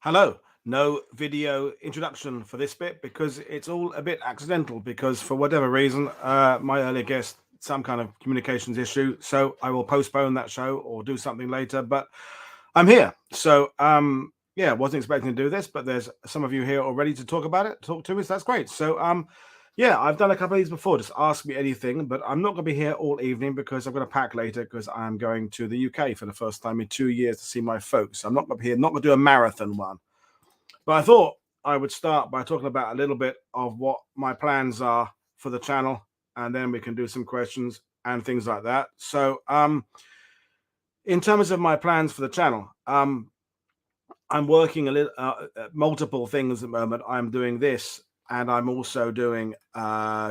Hello. No video introduction for this bit because it's all a bit accidental because for whatever reason, my earlier guest, some kind of communications issue. So I will postpone that show or do something later, but I'm here. Yeah, wasn't expecting to do this, but there's some of you here already to talk about it, talk to me. So that's great. Yeah, I've done a couple of these before. Just ask me anything, but I'm not going to be here all evening because I'm going to pack later because I'm going to the UK for the first time in 2 years to see my folks. I'm not going to be here, not going to do a marathon one. But I thought I would start by talking about a little bit of what my plans are for the channel, and then we can do some questions and things like that. In terms of my plans for the channel, I'm working a little multiple things at the moment. I'm doing this, and I'm also doing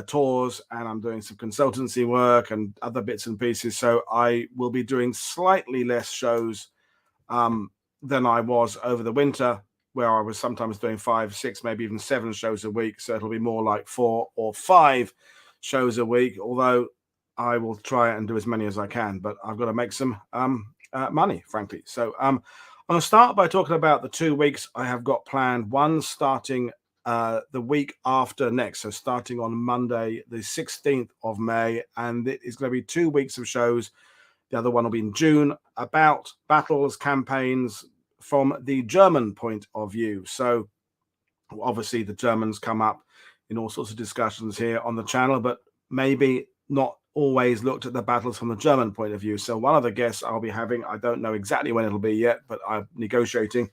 tours, and I'm doing some consultancy work and other bits and pieces. So I will be doing slightly less shows than I was over the winter, where I was sometimes doing 5, 6, maybe even 7 shows a week. So it'll be more like 4 or 5 shows a week, although I will try and do as many as I can, but I've got to make some money, frankly. I'm going to start by talking about the 2 weeks I have got planned. One starting the week after next, so starting on Monday, the 16th of May, and it is going to be 2 weeks of shows. The other one will be in June, about battles, campaigns from the German point of view. So obviously the Germans come up in all sorts of discussions here on the channel, but maybe not always looked at the battles from the German point of view. So one of the guests I'll be having, I don't know exactly when it'll be yet, but I'm negotiating,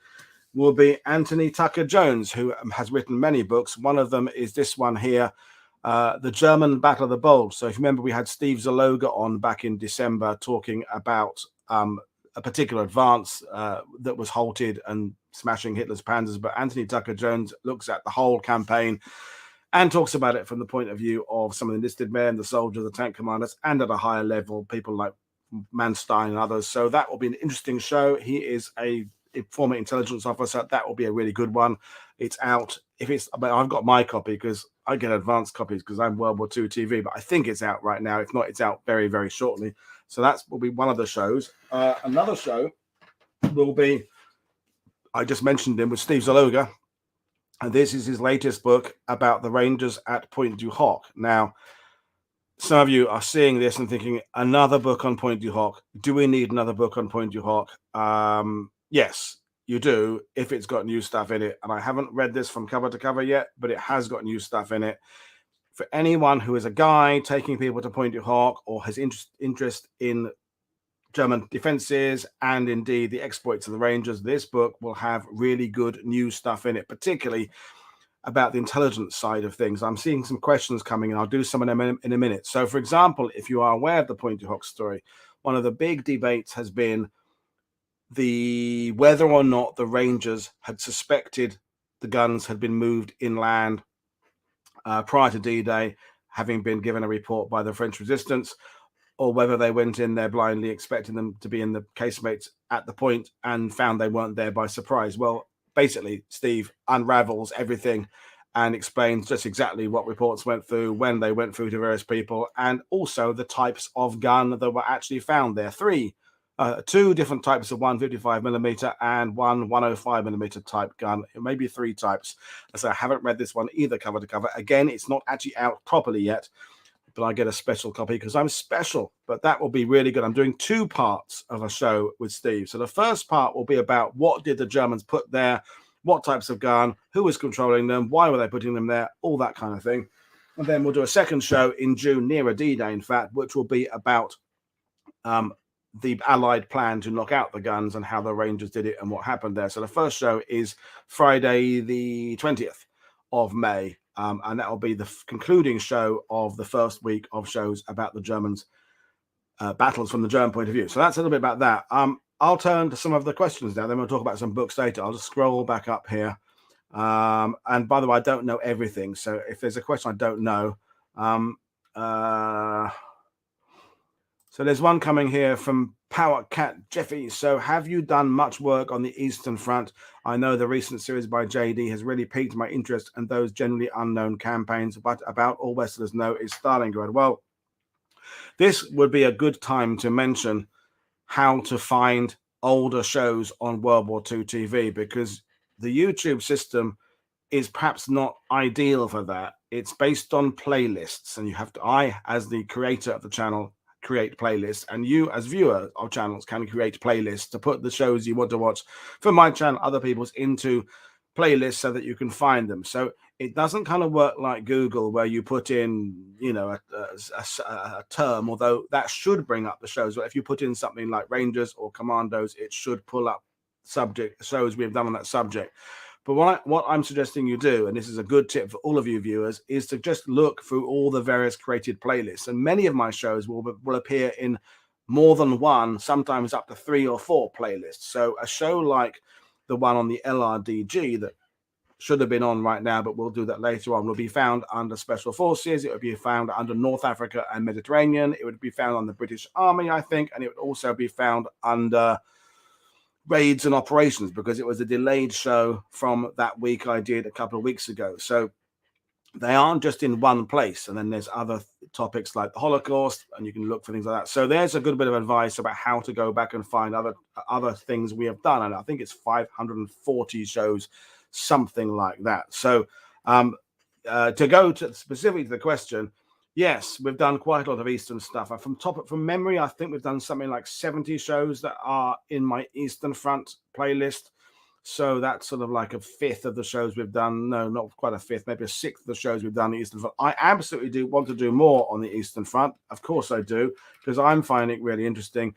will be Anthony Tucker-Jones, who has written many books. One of them is this one here, The German Battle of the Bulge. So if you remember, we had Steve Zaloga on back in December talking about a particular advance that was halted and smashing Hitler's panzers. But Anthony Tucker-Jones looks at the whole campaign and talks about it from the point of view of some of the enlisted men, the soldiers, the tank commanders, and at a higher level, people like Manstein and others. So that will be an interesting show. He is a former intelligence officer. That will be a really good one. It's out. But I've got my copy because I get advanced copies because I'm WW2TV, but I think it's out right now. If not, it's out very, very shortly. So that will be one of the shows. Another show will be, I just mentioned him, with Steve Zaloga. And this is his latest book about the Rangers at Pointe du Hoc. Now, some of you are seeing this and thinking, another book on Pointe du Hoc. Do we need another book on Pointe du Hoc? Yes, you do, if it's got new stuff in it. And I haven't read this from cover to cover yet, but it has got new stuff in it. For anyone who is a guide taking people to Pointe du Hoc or has interest in German defenses and indeed the exploits of the Rangers, this book will have really good new stuff in it, particularly about the intelligence side of things. I'm seeing some questions coming, and I'll do some of them in a minute. So, for example, if you are aware of the Pointe du Hoc story, one of the big debates has been whether or not the Rangers had suspected the guns had been moved inland prior to D-Day, having been given a report by the French resistance, or whether they went in there blindly expecting them to be in the casemates at the point and found they weren't there by surprise. Well, basically, Steve unravels everything and explains just exactly what reports went through, when they went through to various people, and also the types of gun that were actually found there. 2 different types of 155mm and one 105mm type gun, maybe 3 types. So I haven't read this one either cover to cover. Again, it's not actually out properly yet, but I get a special copy because I'm special. But that will be really good. I'm doing 2 parts of a show with Steve. So the first part will be about what did the Germans put there, what types of gun, who was controlling them, why were they putting them there, all that kind of thing. And then we'll do a second show in June, nearer D-Day, in fact, which will be about the Allied plan to knock out the guns and how the Rangers did it and what happened there. So the first show is Friday, the 20th of May. And that will be the concluding show of the first week of shows about the Germans' battles from the German point of view. So that's a little bit about that. I'll turn to some of the questions now. Then we'll talk about some books later. I'll just scroll back up here. And by the way, I don't know everything. So if there's a question I don't know, so there's one coming here from Power Cat Jeffy. So have you done much work on the Eastern Front? I know the recent series by JD has really piqued my interest, and those generally unknown campaigns, but about all Westerners know is Stalingrad. Well, this would be a good time to mention how to find older shows on World War II TV, because the YouTube system is perhaps not ideal for that. It's based on playlists, and you have to, I, as the creator of the channel, create playlists, and you as viewer of channels can create playlists to put the shows you want to watch for my channel, other people's, into playlists so that you can find them. So it doesn't kind of work like Google where you put in, you know, a term, although that should bring up the shows. But if you put in something like Rangers or Commandos, it should pull up subject shows we've done on that subject. But what I'm suggesting you do, and this is a good tip for all of you viewers, is to just look through all the various created playlists. And many of my shows will appear in more than one, sometimes up to 3 or 4 playlists. So a show like the one on the LRDG that should have been on right now, but we'll do that later on, will be found under Special Forces. It would be found under North Africa and Mediterranean. It would be found on the British Army, I think, and it would also be found under Raids and Operations, because it was a delayed show from that week I did a couple of weeks ago. So they aren't just in one place. And then there's other topics like the Holocaust, and you can look for things like that. So there's a good bit of advice about how to go back and find other things we have done. And I think it's 540 shows, something like that. So to go to specifically to the question, yes, we've done quite a lot of Eastern stuff. From memory, I think we've done something like 70 shows that are in my Eastern Front playlist. So that's sort of like a fifth of the shows we've done. No, not quite a fifth, maybe a sixth of the shows we've done on the Eastern Front. I absolutely do want to do more on the Eastern Front. Of course I do, because I'm finding it really interesting.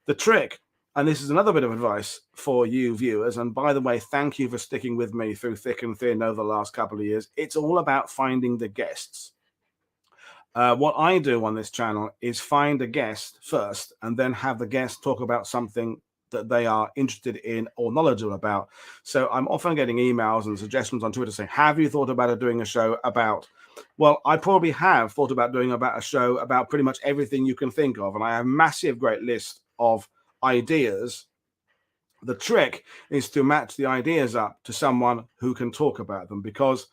The trick, and this is another bit of advice for you viewers, and by the way, thank you for sticking with me through thick and thin over the last couple of years. It's all about finding the guests. What I do on this channel is find a guest first and then have the guest talk about something that they are interested in or knowledgeable about. So I'm often getting emails and suggestions on Twitter saying, have you thought about doing a show about? Well, I probably have thought about doing a show about pretty much everything you can think of. And I have a massive, great list of ideas. The trick is to match the ideas up to someone who can talk about them, because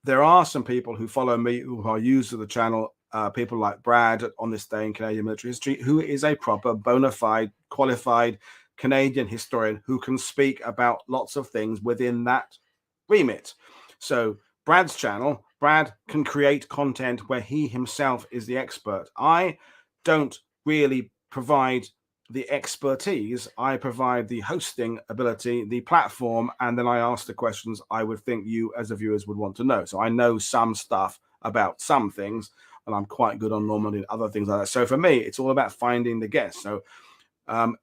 there are some people who follow me who are users of the channel, people like Brad on This Day in Canadian Military History, who is a proper bona fide, qualified Canadian historian who can speak about lots of things within that remit. So Brad's channel, Brad can create content where he himself is the expert. I don't really provide the expertise. I provide the hosting ability, the platform, and then I ask the questions I would think you as the viewers would want to know. So I know some stuff about some things, and I'm quite good on Normandy and other things like that. So for me, it's all about finding the guest. So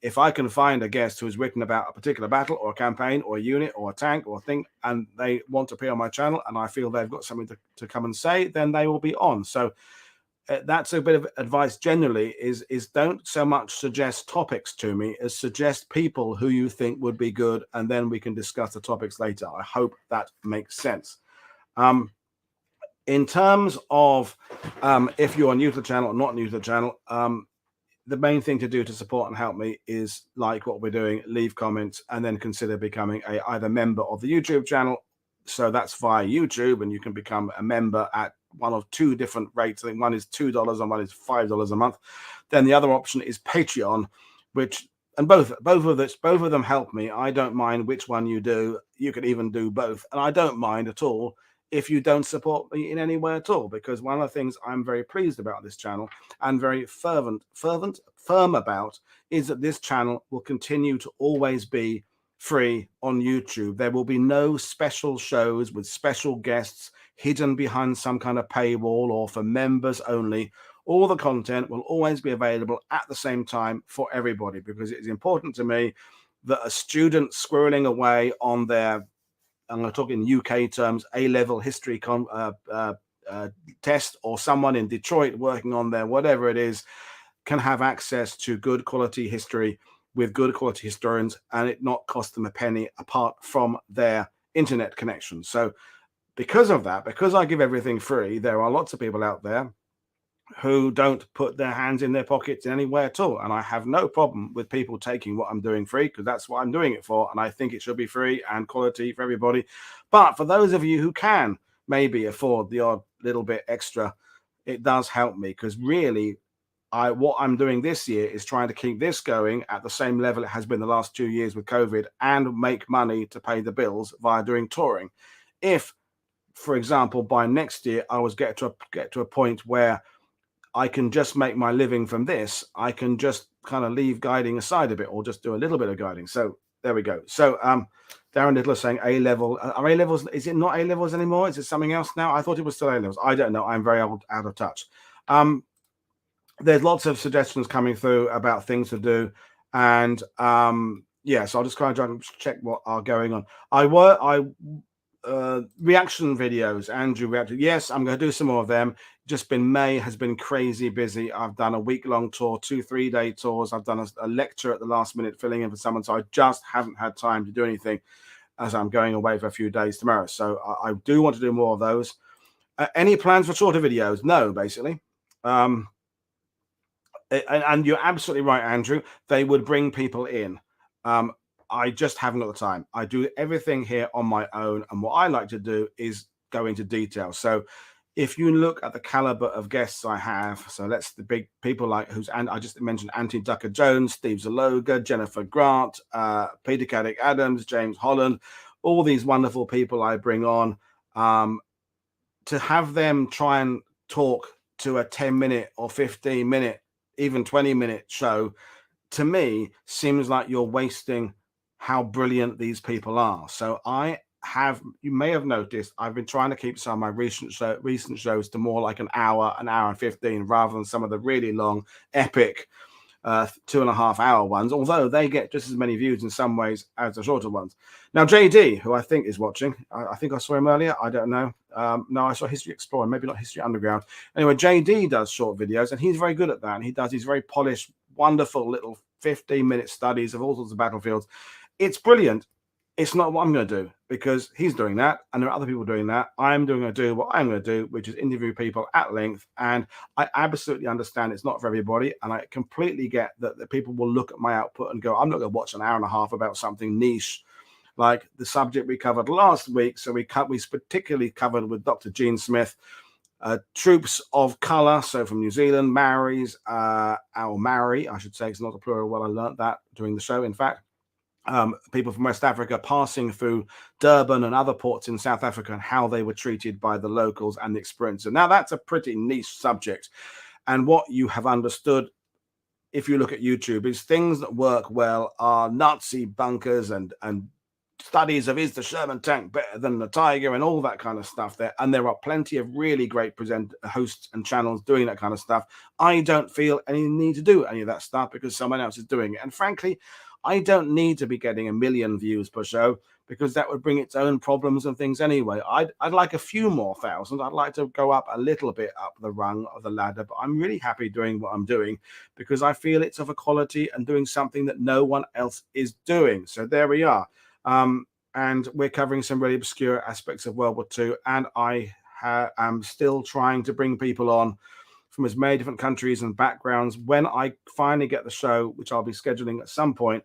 if I can find a guest who's written about a particular battle or a campaign or a unit or a tank or a thing, and they want to appear on my channel, and I feel they've got something to come and say, then they will be on. So that's a bit of advice generally, is don't so much suggest topics to me as suggest people who you think would be good, and then we can discuss the topics later. I hope that makes sense. In terms of if you're new to the channel or not new to the channel, the main thing to do to support and help me is like what we're doing, leave comments, and then consider becoming either member of the YouTube channel. So that's via YouTube, and you can become a member at one of 2 different rates. I think one is $2 and one is $5 a month. Then the other option is Patreon, which, and both of them help me. I don't mind which one you do. You can even do both, and I don't mind at all if you don't support me in any way at all, because one of the things I'm very pleased about this channel and very firm about is that this channel will continue to always be free on YouTube. There will be no special shows with special guests hidden behind some kind of paywall or for members only. All the content will always be available at the same time for everybody, because it is important to me that a student squirreling away on their, I'm going to talk in UK terms, A-level history test, or someone in Detroit working on their whatever it is, can have access to good quality history with good quality historians, and it not cost them a penny apart from their internet connection. So because of that, because I give everything free, there are lots of people out there who don't put their hands in their pockets in any way at all. And I have no problem with people taking what I'm doing free, because that's what I'm doing it for. And I think it should be free and quality for everybody. But for those of you who can maybe afford the odd little bit extra, it does help me, because really, what I'm doing this year is trying to keep this going at the same level it has been the last 2 years with COVID, and make money to pay the bills via doing touring. If, for example, by next year I was get to a point where I can just make my living from this, I can just kind of leave guiding aside a bit, or just do a little bit of guiding. So there we go. So Darren Little is saying A level. Are A levels? Is it not A levels anymore? Is it something else now? I thought it was still A levels. I don't know. I'm very old, out of touch. There's lots of suggestions coming through about things to do, and yeah. So I'll just kind of try to check what are going on. Reaction videos. Andrew reacted. Yes, I'm going to do some more of them. Just been May has been crazy busy. I've done a week-long tour, 2-3 day tours. I've done a lecture at the last minute, filling in for someone. So I just haven't had time to do anything, as I'm going away for a few days tomorrow. So I do want to do more of those. Any plans for shorter videos? No, basically. And you're absolutely right, Andrew. They would bring people in. I just haven't got the time. I do everything here on my own, and what I like to do is go into detail. So if you look at the caliber of guests I have, so that's the big people like and I just mentioned Anthony Ducker-Jones, Steve Zaloga, Jennifer Grant, Peter Caddick Adams, James Holland, all these wonderful people I bring on, to have them try and talk to a 10-minute or 15-minute, even 20-minute show, to me seems like you're wasting how brilliant these people are. So you may have noticed, I've been trying to keep some of my recent shows to more like an hour and 15, rather than some of the really long, epic 2.5 hour ones, although they get just as many views in some ways as the shorter ones. Now, JD, who I think is watching, I think I saw him earlier. I don't know. No, I saw History Explorer, maybe not History Underground. Anyway, JD does short videos, and he's very good at that. And he does these very polished, wonderful little 15-minute studies of all sorts of battlefields. It's brilliant. It's not what I'm going to do, because he's doing that and there are other people doing that. I'm going to do what I'm going to do, which is interview people at length. And I absolutely understand it's not for everybody. And I completely get that people will look at my output and go, I'm not going to watch an hour and a half about something niche like the subject we covered last week. So we particularly covered with Dr. Gene Smith, troops of colour. So from New Zealand, Maoris, our Maori, I should say, it's not a plural. Well, I learned that during the show, in fact. People from West Africa passing through Durban and other ports in South Africa, and how they were treated by the locals and the experience. And now that's a pretty niche subject. And what you have understood, if you look at YouTube, is things that work well are Nazi bunkers and studies of, is the Sherman tank better than the Tiger, and all that kind of stuff there. And there are plenty of really great hosts and channels doing that kind of stuff. I don't feel any need to do any of that stuff because someone else is doing it. And frankly, I don't need to be getting 1 million views per show, because that would bring its own problems and things anyway. I'd like a few more thousand. I'd like to go up a little bit up the rung of the ladder, but I'm really happy doing what I'm doing because I feel it's of a quality and doing something that no one else is doing. So there we are. And we're covering some really obscure aspects of World War II. And I am still trying to bring people on from as many different countries and backgrounds. When I finally get the show, which I'll be scheduling at some point,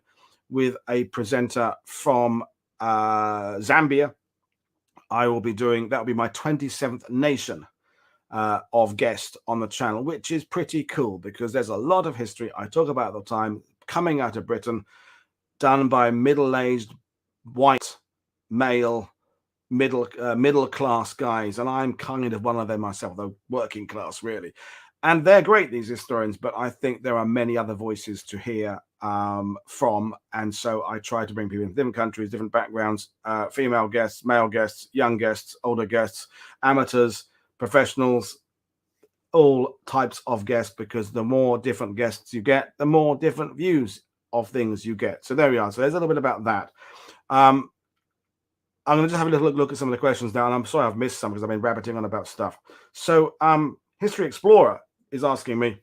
with a presenter from Zambia, I will be doing, that will be my 27th nation of guest on the channel, which is pretty cool because there's a lot of history I talk about at the time coming out of Britain, done by middle-aged, white, male, middle class guys, and I'm kind of one of them myself, though working class really. And they're great, these historians, but I think there are many other voices to hear from. And so I try to bring people in different countries, different backgrounds, female guests, male guests, young guests, older guests, amateurs, professionals, all types of guests, because the more different guests you get, the more different views of things you get. So there we are. So there's a little bit about that. I'm going to just have a little look at some of the questions now. And I'm sorry I've missed some because I've been rabbiting on about stuff. So History Explorer is asking me,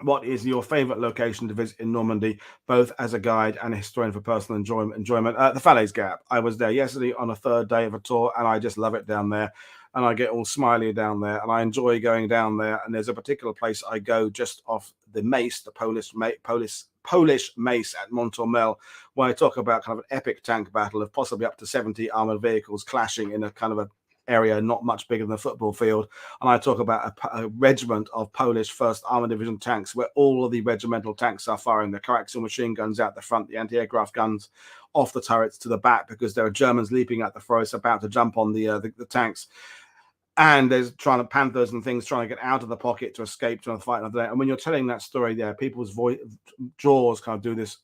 what is your favorite location to visit in Normandy, both as a guide and a historian for personal enjoyment? The Falaise Gap. I was there yesterday on a third day of a tour, and I just love it down there. And I get all smiley down there, and I enjoy going down there. And there's a particular place I go just off the Mace, the Polish Mace at Montormel, where I talk about kind of an epic tank battle of possibly up to 70 armored vehicles clashing in a kind of a area not much bigger than a football field, and I talk about a regiment of Polish 1st Armored Division tanks where all of the regimental tanks are firing the coaxial machine guns out the front, the anti-aircraft guns off the turrets to the back, because there are Germans leaping at the forest about to jump on the tanks. And there's trying to panthers and things trying to get out of the pocket to escape to fight another day. And when you're telling that story there, people's jaws kind of do this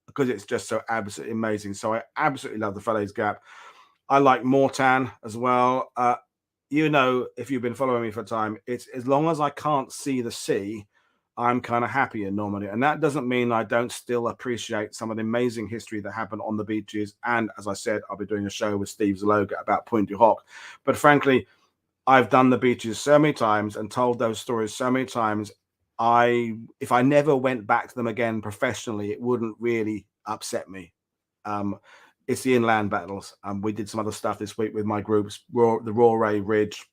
because it's just so absolutely amazing. So I absolutely love the Falaise Gap. I like Mortain as well. You know, if you've been following me for a time, it's as long as I can't see the sea, I'm kind of happy in Normandy. And that doesn't mean I don't still appreciate some of the amazing history that happened on the beaches. And as I said, I'll be doing a show with Steve Zaloga about Pointe du Hoc. But frankly, I've done the beaches so many times and told those stories so many times. If I never went back to them again professionally, it wouldn't really upset me. It's the inland battles. We did some other stuff this week with my groups, the Rauray Ridge,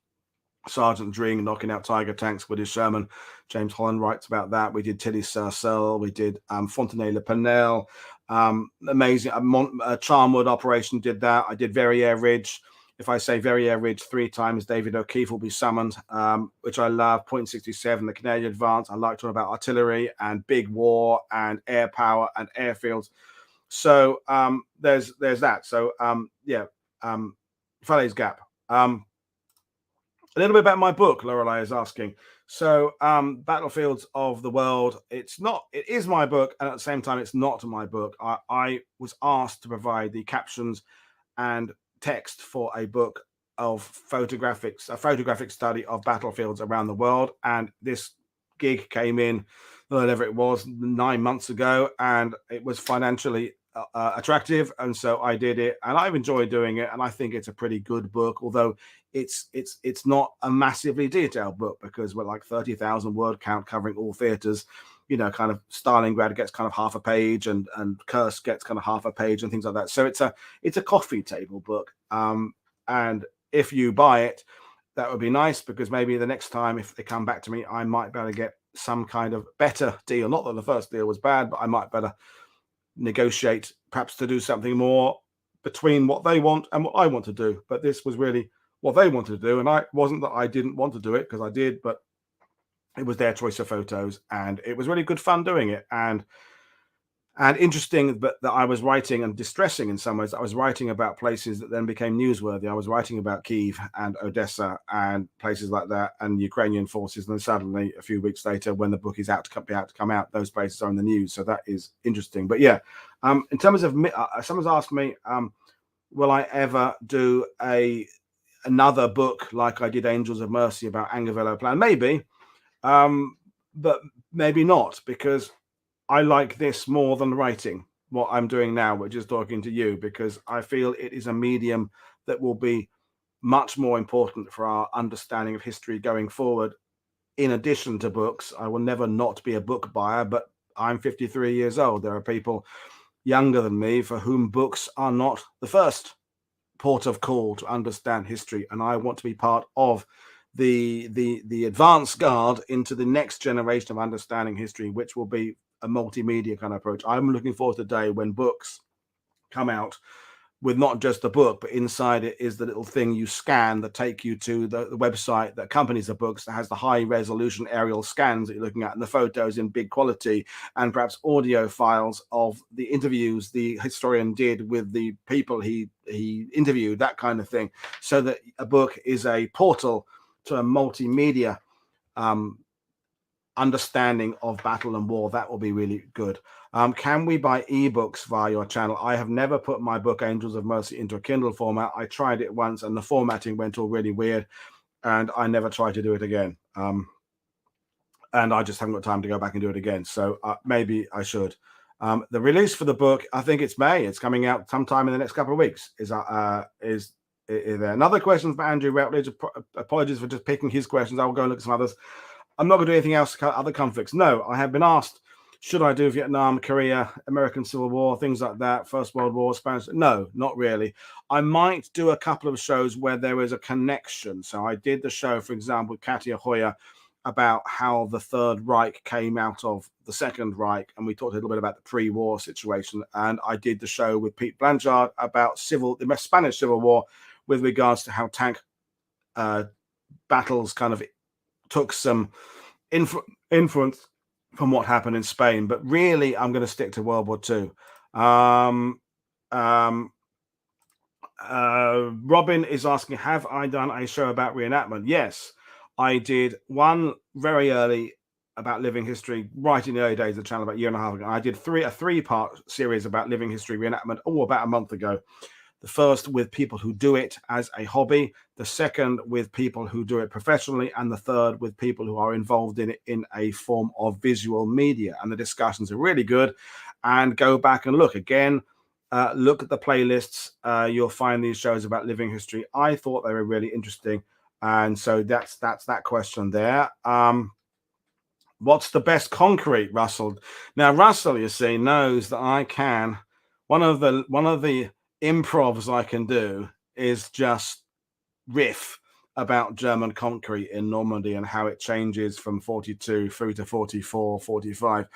Sergeant Dring knocking out Tiger tanks with his Sherman. James Holland writes about that. We did Tilly-Sarcelles. We did Fontenay-le-Penel. Amazing. Charnwood operation did that. I did Verrières Ridge. If I say Verrières Ridge 3 times, David O'Keefe will be summoned, which I love. Point 67, the Canadian advance. I like talking about artillery and big war and air power and airfields. So there's that. So Falaise Gap. A little bit about my book, Lorelei is asking. So Battlefields of the World, it is my book, and at the same time it's not my book. I was asked to provide the captions and text for a book of photographic study of battlefields around the world, and this gig came in whatever it was 9 months ago, and it was financially attractive, and so I did it, and I've enjoyed doing it, and I think it's a pretty good book, although it's not a massively detailed book, because we're like 30,000 word count covering all theaters. You know, kind of Stalingrad gets kind of half a page, and Kursk gets kind of half a page, and things like that. So it's a coffee table book. And if you buy it, that would be nice, because maybe the next time, if they come back to me, I might be able to get some kind of better deal. Not that the first deal was bad, but I might better negotiate, perhaps to do something more between what they want and what I want to do. But this was really what they wanted to do, and I wasn't that I didn't want to do it, because I did, but it was their choice of photos, and it was really good fun doing it, and interesting. But that I was writing, and distressing in some ways, I was writing about places that then became newsworthy. I was writing about Kyiv and Odessa and places like that, and Ukrainian forces, and then suddenly a few weeks later, when the book is out to come out, those places are in the news. So that is interesting. But yeah, in terms of someone's asked me, will I ever do another book like I did Angels of Mercy about Angevelo Plan? Maybe. But maybe not, because I like this more than writing what I'm doing now, which is talking to you, because I feel it is a medium that will be much more important for our understanding of history going forward. In addition to books, I will never not be a book buyer, but I'm 53 years old. There are people younger than me for whom books are not the first port of call to understand history, and I want to be part of the advance guard into the next generation of understanding history, which will be a multimedia kind of approach. I'm looking forward to the day when books come out with not just the book, but inside it is the little thing you scan that take you to the website that accompanies the books, that has the high resolution aerial scans that you're looking at, and the photos in big quality, and perhaps audio files of the interviews the historian did with the people he interviewed, that kind of thing, so that a book is a portal to a multimedia understanding of battle and war. That will be really good. Can we buy ebooks via your channel? I have never put my book Angels of Mercy into a Kindle format. I tried it once, and the formatting went all really weird, and I never tried to do it again. And I just haven't got time to go back and do it again. So maybe I should. The release for the book, I think it's May. It's coming out sometime in the next couple of weeks. Is there another question from Andrew Rutledge? Apologies for just picking his questions. I will go and look at some others. I'm not going to do anything else, other conflicts. No, I have been asked, should I do Vietnam, Korea, American Civil War, things like that, First World War, Spanish? No, not really. I might do a couple of shows where there is a connection. So I did the show, for example, with Katia Hoyer about how the Third Reich came out of the Second Reich, and we talked a little bit about the pre-war situation. And I did the show with Pete Blanchard about the Spanish Civil War with regards to how tank battles kind of took some influence from what happened in Spain, but really I'm going to stick to World War II. Robin is asking, have I done a show about reenactment? Yes, I did one very early about living history, right in the early days of the channel, about a year and a half ago. I did a three-part series about living history reenactment, about a month ago. The first with people who do it as a hobby, the second with people who do it professionally, and the third with people who are involved in it in a form of visual media. And the discussions are really good. And go back and look again. Look at the playlists. You'll find these shows about living history. I thought they were really interesting. And so that's that question there. What's the best concrete, Russell? Now, Russell, you see, knows that I can. One of the improvs I can do is just riff about German concrete in Normandy and how it changes from 42 through to 44, 45.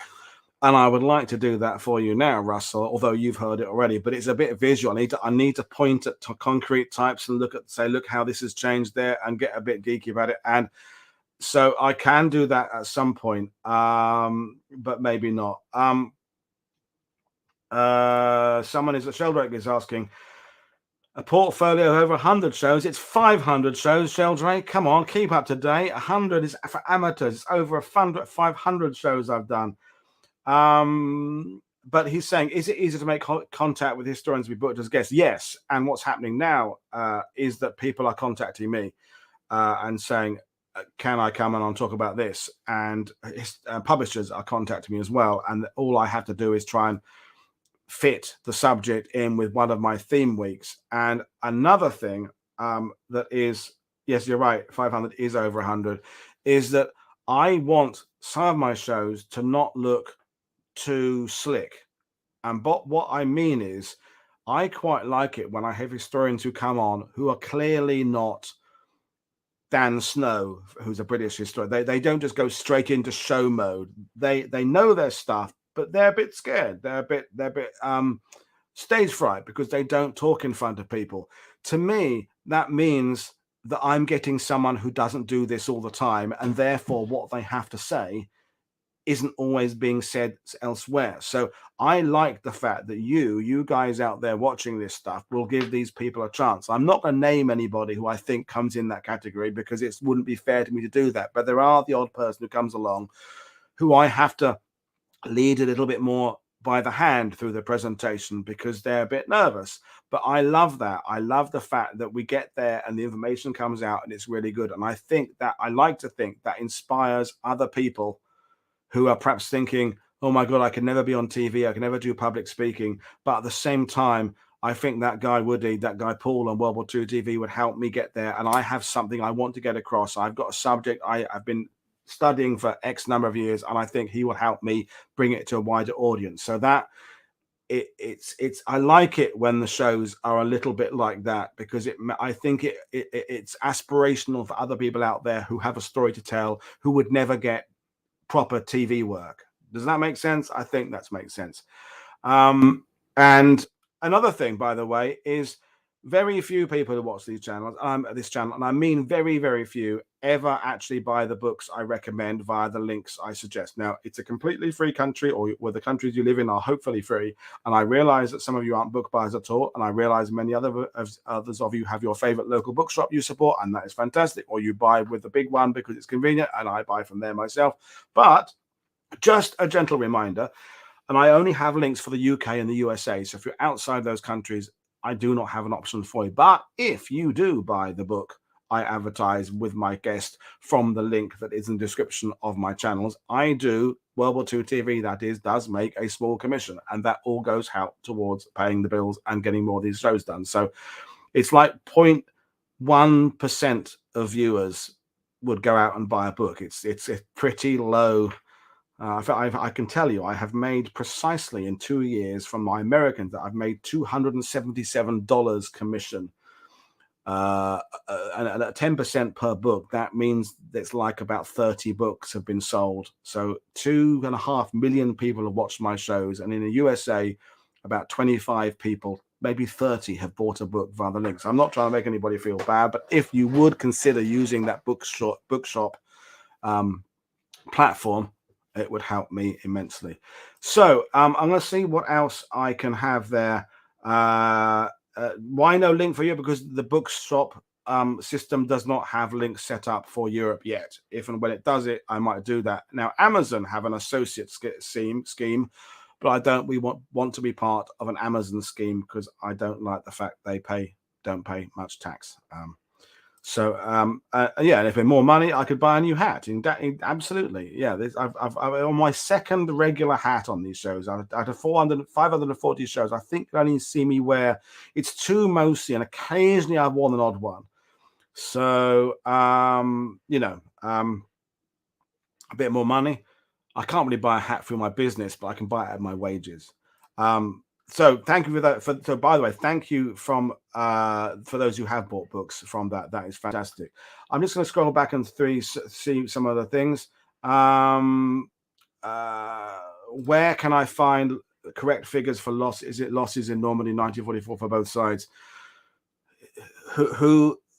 And I would like to do that for you now, Russell, although you've heard it already, but it's a bit visual. I need to point at concrete types and look how this has changed there and get a bit geeky about it. And so I can do that at some point, but maybe not. Sheldrake is asking, a portfolio of over 100 shows. It's 500 shows, Sheldrake. Come on, keep up to date. 100 is for amateurs. It's over 500 shows I've done. But he's saying, is it easy to make contact with historians we booked as guests? Yes. And what's happening now is that people are contacting me and saying, can I come and I'll talk about this? And publishers are contacting me as well. And all I have to do is try and fit the subject in with one of my theme weeks. And another thing that is, yes, you're right, 500 is over 100, is that I want some of my shows to not look too slick. And but what I mean is, I quite like it when I have historians who come on who are clearly not Dan Snow, who's a British historian. They don't just go straight into show mode. They know their stuff, but they're a bit scared. They're a bit stage fright because they don't talk in front of people. To me, that means that I'm getting someone who doesn't do this all the time, and therefore what they have to say isn't always being said elsewhere. So I like the fact that you guys out there watching this stuff will give these people a chance. I'm not going to name anybody who I think comes in that category because it wouldn't be fair to me to do that. But there are the odd person who comes along who I have to lead a little bit more by the hand through the presentation because they're a bit nervous. But I love that. I love the fact that we get there and the information comes out and it's really good. And I like to think that inspires other people who are perhaps thinking, oh my God, I can never be on TV, I can never do public speaking. But at the same time, I think that guy Woody, that guy Paul on World War II TV would help me get there. And I have something I want to get across. I've got a subject I've been studying for X number of years, and I think he will help me bring it to a wider audience. So that I like it when the shows are a little bit like that because I think it's aspirational for other people out there who have a story to tell who would never get proper TV work. Does that make sense? I think that makes sense. And another thing, by the way, is very few people who watch these channels, this channel, and I mean very, very few, ever actually buy the books I recommend via the links I suggest. Now, it's a completely free country, or where the countries you live in are hopefully free. And I realize that some of you aren't book buyers at all. And I realize many others of you have your favorite local bookshop you support, and that is fantastic. Or you buy with the big one because it's convenient, and I buy from there myself. But just a gentle reminder, and I only have links for the UK and the USA. So if you're outside those countries, I do not have an option for you. But if you do buy the book I advertise with my guest from the link that is in the description of my channels, I do, World War II TV, that is, does make a small commission. And that all goes out towards paying the bills and getting more of these shows done. So it's like 0.1% of viewers would go out and buy a book. It's a pretty low. I can tell you, I have made precisely in 2 years from my Americans that I've made $277 commission. And at 10% per book, that means it's like about 30 books have been sold. So 2.5 million people have watched my shows. And in the USA, about 25 people maybe 30 have bought a book via the links. I'm not trying to make anybody feel bad, but if you would consider using that bookshop platform, it would help me immensely. So I'm going to see what else I can have there. Why no link for you? Because the bookshop system does not have links set up for Europe yet. If and when it does it, I might do that. Now, Amazon have an associate scheme, but I don't. We want to be part of an Amazon scheme because I don't like the fact they don't pay much tax. Yeah, and if it more money, I could buy a new hat. Absolutely, yeah. I've on my second regular hat on these shows. Out of 540 shows, I think you only see me wear. It's two mostly, and occasionally I've worn an odd one. So a bit more money. I can't really buy a hat through my business, but I can buy it at my wages. So thank you for that. So by the way, thank you for those who have bought books from that. That is fantastic. I'm just going to scroll back and see some other things. Where can I find correct figures for loss? Is it losses in Normandy 1944 for both sides?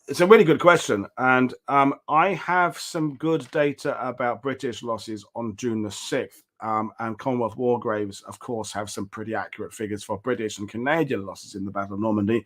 It's a really good question, and I have some good data about British losses on June the 6th. And Commonwealth War Graves, of course, have some pretty accurate figures for British and Canadian losses in the Battle of Normandy.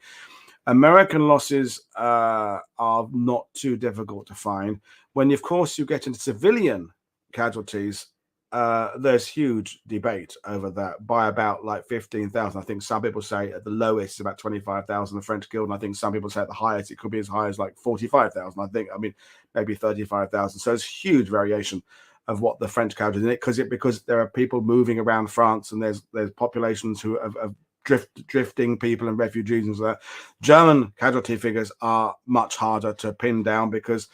American losses are not too difficult to find. When, of course, you get into civilian casualties, there's huge debate over that by about like 15,000. I think some people say at the lowest it's about 25,000 the French killed, and I think some people say at the highest it could be as high as like 45,000. I mean, maybe 35,000. So it's huge variation of what the French casualties in it, because there are people moving around France, and there's populations who have drifting people and refugees and so that. German casualty figures are much harder to pin down because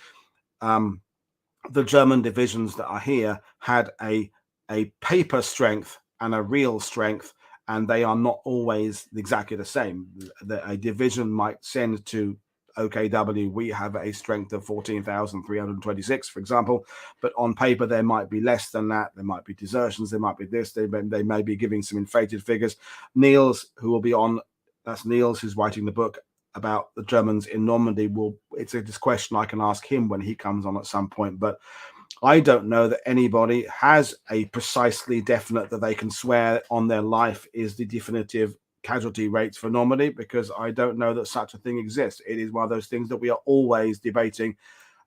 the German divisions that are here had a paper strength and a real strength, and they are not always exactly the same. A division might send to OKW, we have a strength of 14,326, for example, but on paper there might be less than that. There might be desertions, there might be this, they may be giving some inflated figures. Niels, who will be on, that's Niels who's writing the book about the Germans in Normandy, it's a question I can ask him when he comes on at some point, but I don't know that anybody has a precisely definite that they can swear on their life is the definitive casualty rates for Normandy, because I don't know that such a thing exists. It is one of those things that we are always debating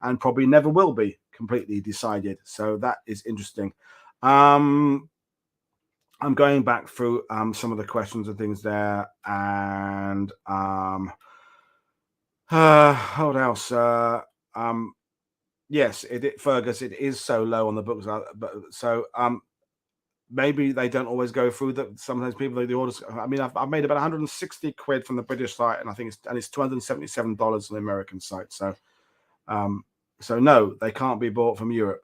and probably never will be completely decided. So that is interesting. I'm going back through some of the questions and things there, and what else? Yes, Fergus, it is so low on the books, but so maybe they don't always go through that. Sometimes people the orders. I mean, I've made about 160 quid from the British site, and I think it's $277 on the American site. So, so no, they can't be bought from Europe.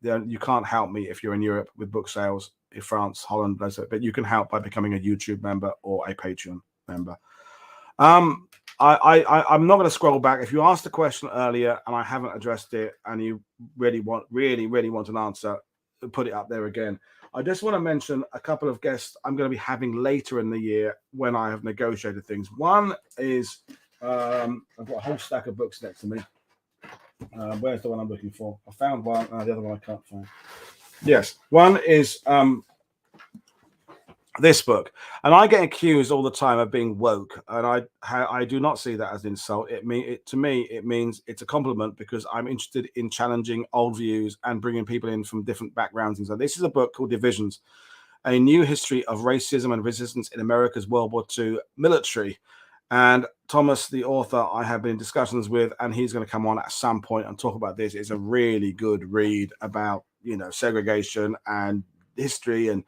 You can't help me if you're in Europe with book sales, in France, Holland, but you can help by becoming a YouTube member or a Patreon member. I'm not going to scroll back. If you asked a question earlier and I haven't addressed it, and you really want an answer, put it up there again. I just want to mention a couple of guests I'm going to be having later in the year when I have negotiated things. One is I've got a whole stack of books next to me. Where's the one I'm looking for? I found one. The other one I can't find. Yes, one is this book, and I get accused all the time of being woke, and I do not see that as an insult. To me it means it's a compliment, because I'm interested in challenging old views and bringing people in from different backgrounds. And so this is a book called Divisions: A New History of Racism and Resistance in America's World War II Military. And Thomas, the author, I have been in discussions with, and he's going to come on at some point and talk about this. It's a really good read about, segregation and history, and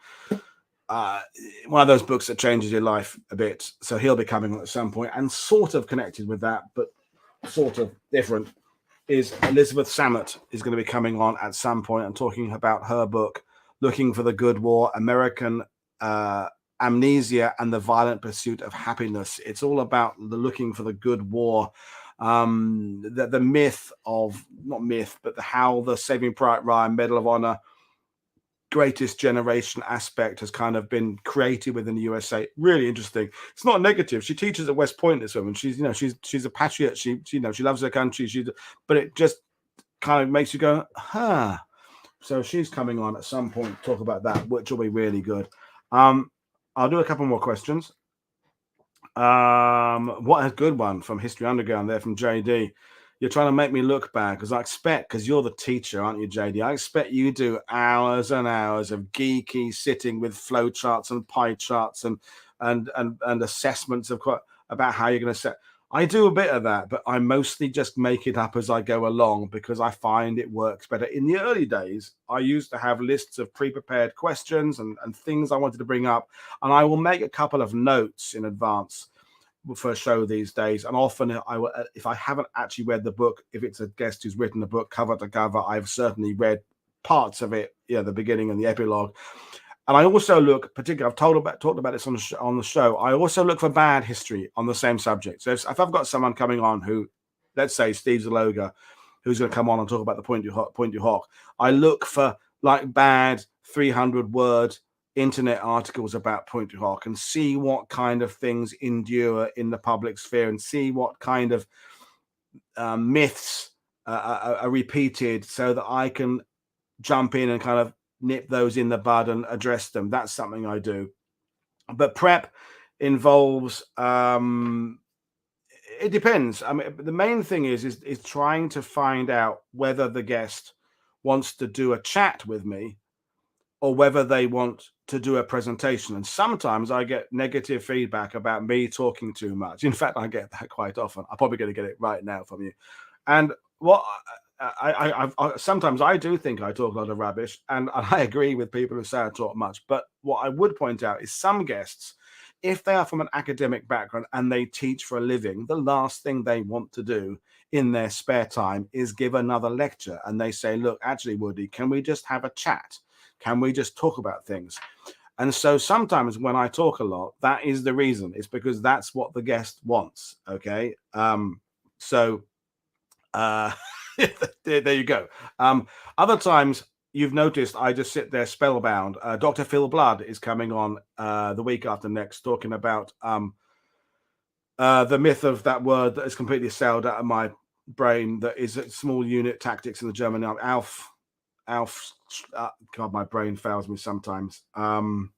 one of those books that changes your life a bit. So he'll be coming on at some point, and sort of connected with that, but sort of different, is Elizabeth Samet is going to be coming on at some point and talking about her book, Looking for the Good War, American Amnesia and the Violent Pursuit of Happiness. It's all about the looking for the good war. The myth of, not myth, but how the Saving Private Ryan Medal of Honor greatest generation aspect has kind of been created within the USA. Really interesting. It's not negative. She teaches at West Point, this woman. She's, she's a patriot. She she loves her country. But it just kind of makes you go, huh. So she's coming on at some point to talk about that, which will be really good. I'll do a couple more questions. What a good one from History Underground there from JD. You're trying to make me look bad because you're the teacher, aren't you, JD? I expect you do hours and hours of geeky sitting with flow charts and pie charts and assessments about how you're going to set. I do a bit of that, but I mostly just make it up as I go along because I find it works better. In the early days, I used to have lists of pre-prepared questions and things I wanted to bring up, and I will make a couple of notes in advance for a show these days. And often if I haven't actually read the book, if it's a guest who's written the book cover to cover, I've certainly read parts of it, the beginning and the epilogue. And I also look, particularly, I've talked about this on the show. I also look for bad history on the same subject. So if I've got someone coming on who, let's say Steve Zaloga, who's going to come on and talk about the Point du Hoc, I look for like bad 300-word internet articles about Point du Hoc and see what kind of things endure in the public sphere and see what kind of myths are repeated, so that I can jump in and kind of nip those in the bud and address them. That's something I do. But prep involves it depends. I mean, the main thing is trying to find out whether the guest wants to do a chat with me or whether they want to do a presentation. And sometimes I get negative feedback about me talking too much. In fact, I get that quite often. I'm probably going to get it right now from you. And what I sometimes I do think I talk a lot of rubbish, and I agree with people who say I talk much. But what I would point out is some guests, if they are from an academic background and they teach for a living, the last thing they want to do in their spare time is give another lecture. And they say, look, actually, Woody, can we just have a chat? Can we just talk about things? And so sometimes when I talk a lot, that is the reason. It's because that's what the guest wants. Okay. There you go. Other times you've noticed I just sit there spellbound. Dr. Phil Blood is coming on the week after next, talking about the myth of that word that is completely sailed out of my brain, that is small unit tactics in the German army. God, my brain fails me sometimes. And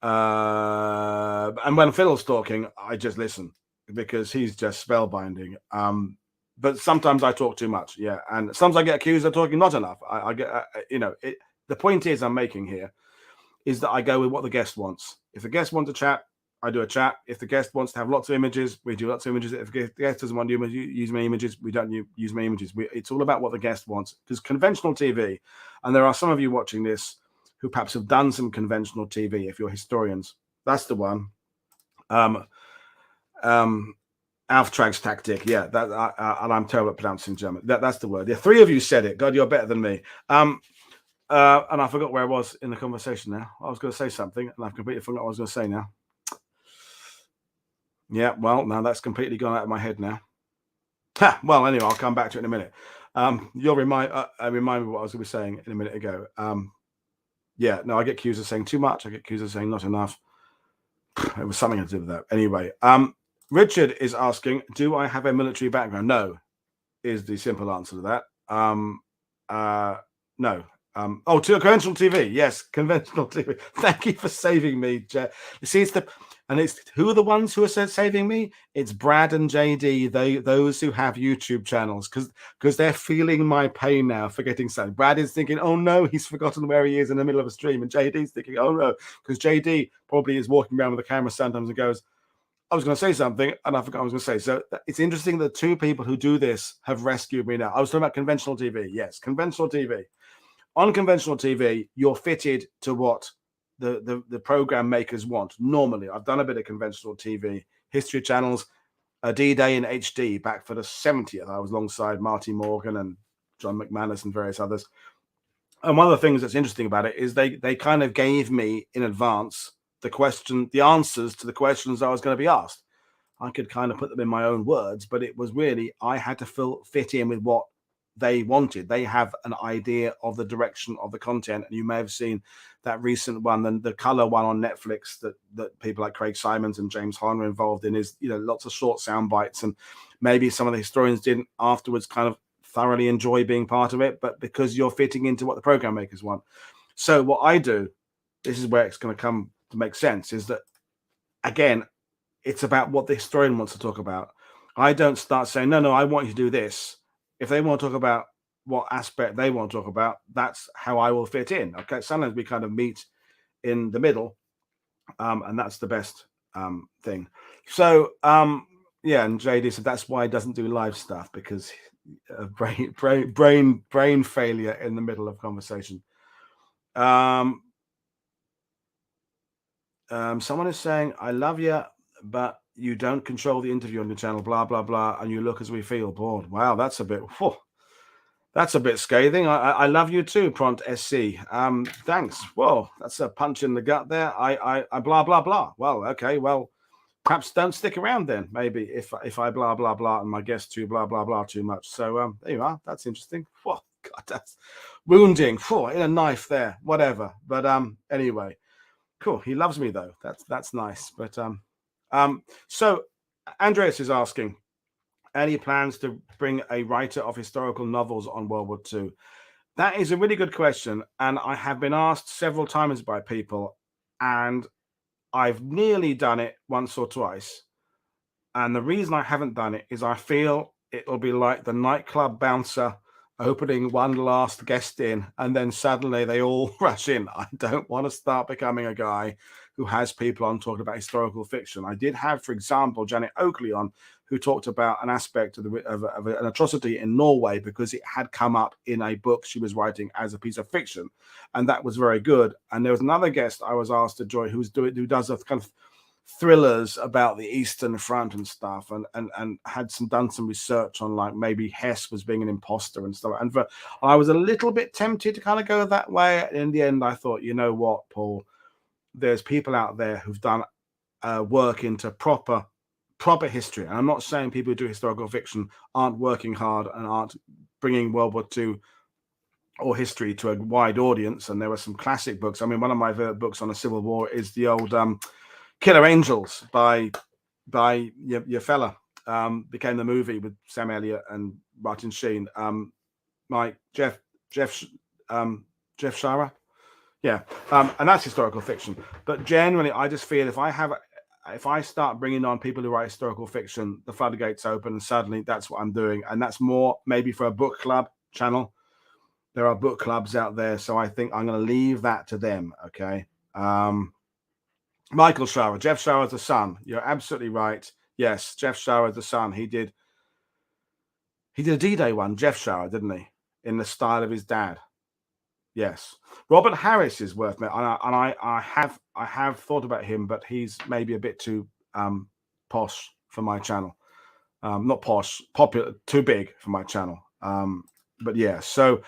when Phil's talking, I just listen because he's just spellbinding. But sometimes I talk too much, and sometimes I get accused of talking not enough. I get, the point is I'm making here is that I go with what the guest wants. If the guest wants a chat, I do a chat. If the guest wants to have lots of images, we do lots of images. If the guest doesn't want to use many images, we don't use many images. It's all about what the guest wants. Because conventional TV, and there are some of you watching this who perhaps have done some conventional TV, if you're historians, that's the one. Auftragstactic, and I'm terrible at pronouncing German. That's the word. Yeah, 3 of you said it. God, you're better than me. And I forgot where I was in the conversation now. I was going to say something, and I've completely forgot what I was going to say now. Yeah, well, now that's completely gone out of my head now. Well, anyway, I'll come back to it in a minute. You'll remind me what I was going to be saying in a minute ago. No, I get accused of saying too much. I get accused of saying not enough. It was something to do with that. Anyway, Richard is asking, do I have a military background? No, is the simple answer to that. No. To conventional TV. Yes, conventional TV. Thank you for saving me, Jeff. You see, it's who are the ones who are saving me? It's Brad and JD, those who have YouTube channels, because they're feeling my pain now for getting something. Brad is thinking, oh no, he's forgotten where he is in the middle of a stream, and JD's thinking, oh no, because JD probably is walking around with the camera sometimes and goes, I was going to say something and I forgot what I was going to say. So it's interesting that 2 people who do this have rescued me now. I was talking about conventional TV. Yes, conventional TV. On conventional TV, you're fitted to what the program makers want. Normally, I've done a bit of conventional TV, history channels, a D-Day in HD back for the 70th. I was alongside Marty Morgan and John McManus and various others. And one of the things that's interesting about it is they kind of gave me in advance the answers to the questions I was going to be asked. I could kind of put them in my own words, but it was really, I had to fit in with what they wanted. They have an idea of the direction of the content, and you may have seen that recent one, the color one on Netflix that people like Craig Simons and James Horner are involved in, is, you know, lots of short sound bites, and maybe some of the historians didn't afterwards kind of thoroughly enjoy being part of it, but because you're fitting into what the program makers want. So what I do, this is where it's going to come to make sense, is that, again, it's about what the historian wants to talk about. I don't start saying, no, I want you to do this. If they want to talk about what aspect they want to talk about, that's how I will fit in. Okay. Sometimes we kind of meet in the middle, and that's the best thing. So, yeah, and JD said that's why he doesn't do live stuff, because brain failure in the middle of conversation. Someone is saying, I love you, but you don't control the interview on your channel, blah, blah, blah, and you look as we feel bored. Wow, that's a bit, that's a bit scathing. I love you too, Pront SC. Thanks. Whoa, that's a punch in the gut there. I blah, blah, blah. Well, okay, well, perhaps don't stick around then, maybe, if I blah, blah, blah, and my guests too blah, blah, blah too much. So there you are. That's interesting. Whoa, God, that's wounding. Whoa, in a knife there, whatever. But anyway, cool. He loves me though. That's nice. But so Andreas is asking, any plans to bring a writer of historical novels on World War II? That is a really good question, and I have been asked several times by people, and I've nearly done it once or twice. And the reason I haven't done it is I feel it'll be like the nightclub bouncer opening one last guest in, and then suddenly they all rush in. I don't want to start becoming a guy who has people on talking about historical fiction. I did have, for example, Janet Oakley on, who talked about an aspect of an atrocity in Norway because it had come up in a book she was writing as a piece of fiction, and that was very good. And there was another guest I was asked to join who does a kind of thrillers about the Eastern Front and stuff, and had done some research on, like, maybe Hess was being an imposter and stuff. And I was a little bit tempted to kind of go that way. In the end, I thought, you know what, Paul, there's people out there who've done work into proper history. And I'm not saying people who do historical fiction aren't working hard and aren't bringing World War II or history to a wide audience. And there were some classic books. I mean, one of my favorite books on the Civil War is the old Killer Angels by your fella. Became the movie with Sam Elliott and Martin Sheen. Jeff Shara. Yeah. And that's historical fiction. But generally, I just feel if I start bringing on people who write historical fiction, the floodgates open, and suddenly that's what I'm doing. And that's more maybe for a book club channel. There are book clubs out there. So I think I'm going to leave that to them. Okay. Michael Shower, Jeff Shower's the son. You're absolutely right. Yes, Jeff Shower's the son. He did a D-Day one, Jeff Shower, didn't he? In the style of his dad. Yes. Robert Harris is worth me, and I have thought about him, but he's maybe a bit too posh for my channel. Not posh, popular, too big for my channel. But yeah, so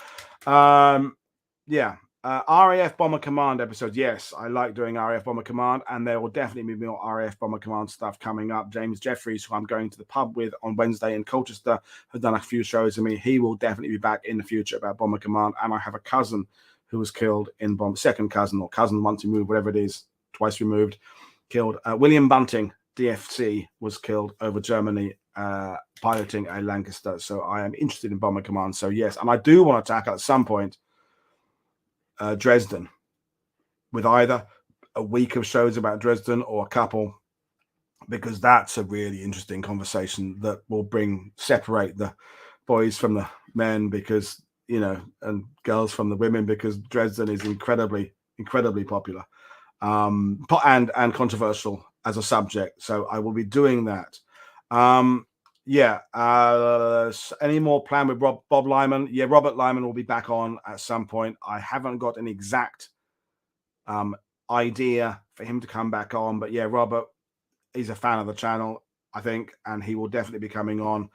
yeah. RAF Bomber Command episode. Yes, I like doing RAF Bomber Command, and there will definitely be more RAF Bomber Command stuff coming up. James Jeffries, who I'm going to the pub with on Wednesday in Colchester, has done a few shows with me. He will definitely be back in the future about Bomber Command. And I have a cousin who was killed in second cousin or cousin once removed, whatever it is, twice removed, killed. William Bunting, DFC, was killed over Germany piloting a Lancaster. So I am interested in Bomber Command. So yes, and I do want to tackle at some point Dresden, with either a week of shows about Dresden or a couple, because that's a really interesting conversation that will separate the boys from the men, because, you know, and girls from the women, because Dresden is incredibly popular and controversial as a subject. So I will be doing that. Yeah. Any more plan with Bob Lyman? Yeah, Robert Lyman will be back on at some point. I haven't got an exact idea for him to come back on, but yeah, Robert, he's a fan of the channel, I think, and he will definitely be coming on.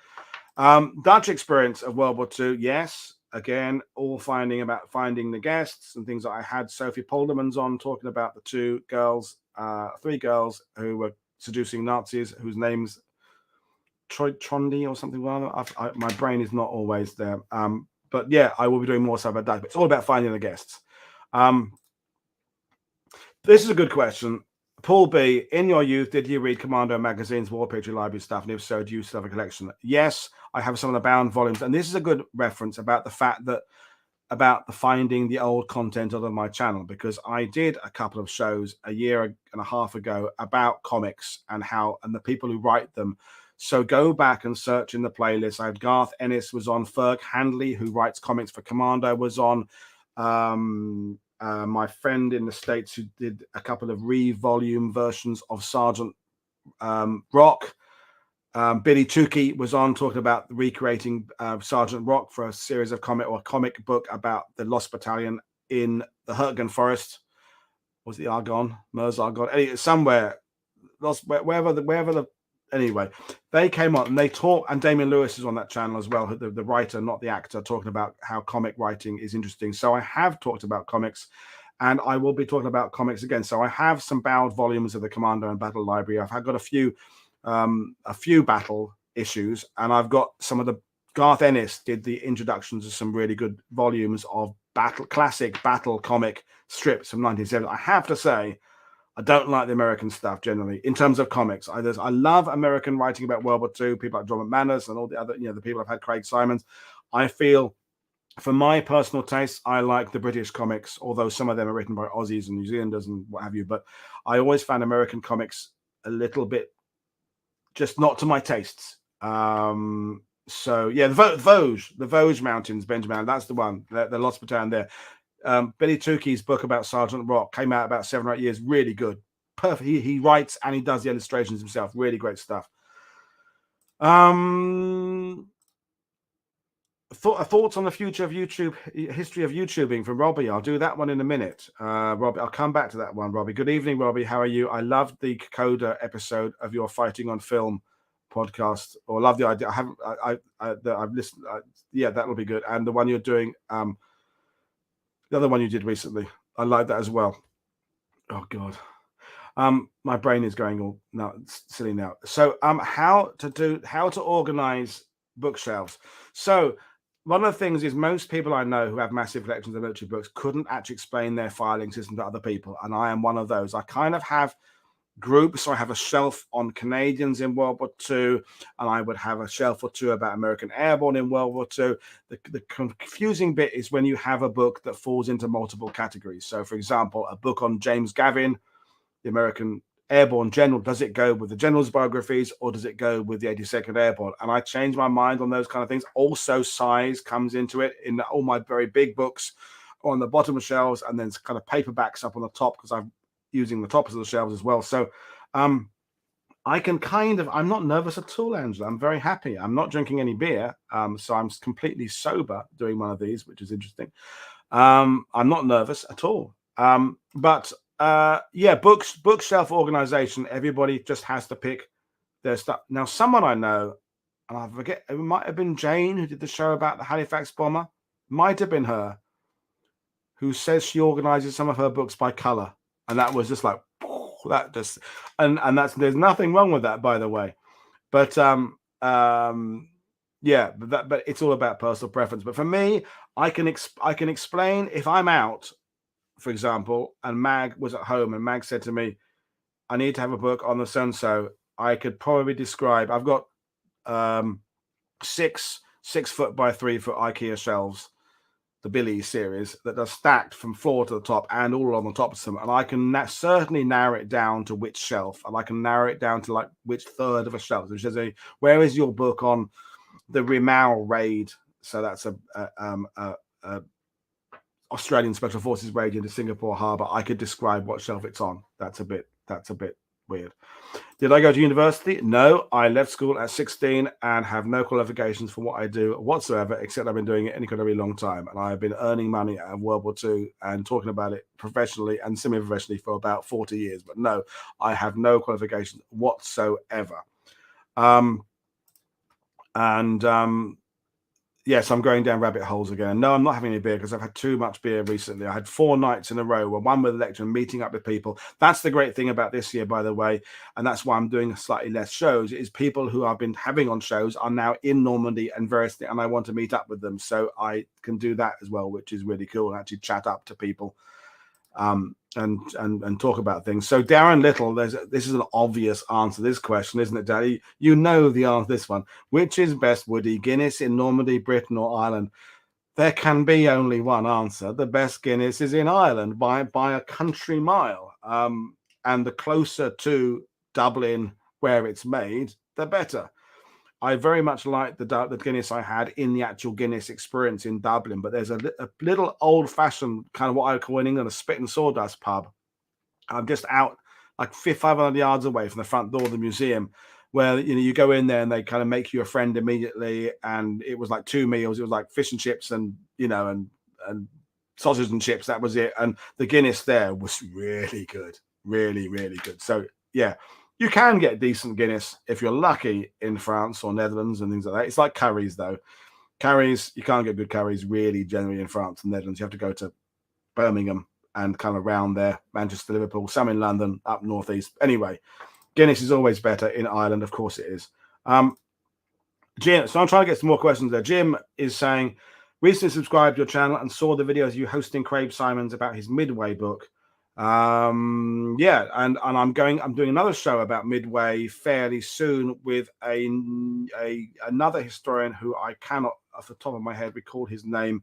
Dutch experience of World War II. Yes. Again, all finding the guests and things that I had. Sophie Polderman's on talking about the three girls who were seducing Nazis, whose names Trondy or something. Well, my brain is not always there. But yeah, I will be doing more stuff about that. But it's all about finding the guests. This is a good question. Paul B, in your youth, did you read Commando magazine's War Picture Library stuff? And if so, do you still have a collection? Yes, I have some of the bound volumes. And this is a good reference about the fact that about the finding the old content on my channel, because I did a couple of shows a year and a half ago about comics and the people who write them. So go back and search in the playlist. I had Garth Ennis was on, Ferg Handley, who writes comics for Commando, was on. My friend in the States who did a couple of re-volume versions of Sergeant Rock. Billy Tukey was on talking about recreating Sergeant Rock for a series of comic book about the Lost Battalion in the Hurtgen Forest. Was it the Argonne? Mers Argonne? Anyway, somewhere, wherever the anyway, they came on and they talk, and Damien Lewis is on that channel as well, the writer, not the actor, talking about how comic writing is interesting. So I have talked about comics, and I will be talking about comics again. So I have some bound volumes of the Commando and Battle Library. I've got a few battle issues, and I've got some of the Garth Ennis did the introductions of some really good volumes of classic battle comic strips from 1970. I have to say, I don't like the American stuff generally in terms of comics. I love American writing about World War II, people like John McManus and all the other, the people I've had, Craig Simons. I feel, for my personal taste, I like the British comics, although some of them are written by Aussies and New Zealanders and what have you. But I always found American comics a little bit just not to my tastes. So yeah, the Vosges Mountains, Benjamin, that's the one, the Lost Battalion there. Billy Tukey's book about Sergeant Rock came out about 7 or 8 years. Really good. Perfect. He writes and he does the illustrations himself. Really great stuff. Thoughts on the future of YouTube, history of YouTubing from Robbie. I'll do that one in a minute. Robbie, I'll come back to that one, Robbie. Good evening, Robbie. How are you? I loved the Coda episode of your Fighting on Film podcast, or love the idea. I've listened. Yeah, that will be good. And the one you're doing, the other one you did recently, I like that as well. Oh God, my brain is going all silly now. So, how to organize bookshelves. So, one of the things is most people I know who have massive collections of military books couldn't actually explain their filing system to other people, and I am one of those. I kind of have groups. So I have a shelf on Canadians in World War II, and I would have a shelf or two about American Airborne in World War II. The confusing bit is when you have a book that falls into multiple categories. So, for example, a book on James Gavin, the American Airborne General, does it go with the general's biographies or does it go with the 82nd Airborne? And I change my mind on those kind of things. Also, size comes into it. In all my very big books on the bottom of shelves, and then kind of paperbacks up on the top, because I'm using the tops of the shelves as well. So I can I'm not nervous at all, Angela. I'm very happy. I'm not drinking any beer. So I'm completely sober doing one of these, which is interesting. I'm not nervous at all. But yeah, bookshelf organization, everybody just has to pick their stuff. Now, someone I know, and I forget, it might have been Jane who did the show about the Halifax bomber. Might have been her, who says she organizes some of her books by color. And that was just like, that just, and there's nothing wrong with that, by the way. But yeah, but it's all about personal preference. But for me, I can explain if I'm out, for example, and Mag was at home, and Mag said to me, I need to have a book on the so-and-so. I could probably describe, I've got 6 foot by 3 foot IKEA shelves, the Billy series, that are stacked from floor to the top and all on the top of them. And I can certainly narrow it down to which shelf, and I can narrow it down to like which third of a shelf. Which is where is your book on the Rimau raid? So that's a Australian Special Forces raid into Singapore Harbour. I could describe what shelf it's on. That's a bit weird. Did I go to university? No, I left school at 16 and have no qualifications for what I do whatsoever, except I've been doing it an incredibly long time. And I have been earning money out of World War II and talking about it professionally and semi-professionally for about 40 years. But no, I have no qualifications whatsoever. Yes, I'm going down rabbit holes again. No, I'm not having any beer because I've had too much beer recently. I had 4 nights in a row, one with a lecture and meeting up with people. That's the great thing about this year, by the way, and that's why I'm doing slightly less shows, is people who I've been having on shows are now in Normandy and various, and I want to meet up with them. So I can do that as well, which is really cool, and actually chat up to people. And talk about things. So Darren Little, this is an obvious answer to this question, isn't it, Daddy? You know the answer to this one. Which is best, Woody? Guinness in Normandy, Britain, or Ireland? There can be only one answer. The best Guinness is in Ireland by a country mile. And the closer to Dublin where it's made, the better. I very much like the Guinness I had in the actual Guinness experience in Dublin, but there's a little old-fashioned kind of what I call in England a spit and sawdust pub. I'm just out like 500 yards away from the front door of the museum, where you go in there and they kind of make you a friend immediately. And it was like 2 meals. It was like fish and chips and and sausage and chips. That was it. And the Guinness there was really good, really, really good. So yeah. You can get decent Guinness if you're lucky in France or Netherlands and things like that. It's like curries, though. Curries, you can't get good curries really generally in France and Netherlands. You have to go to Birmingham and kind of around there, Manchester, Liverpool, some in London, up northeast. Anyway, Guinness is always better in Ireland. Of course it is. Jim, so I'm trying to get some more questions there. Jim is saying, recently subscribed to your channel and saw the videos you hosting Craig Simons about his Midway book. Yeah, and I'm doing another show about Midway fairly soon with another historian who I cannot off the top of my head recall his name,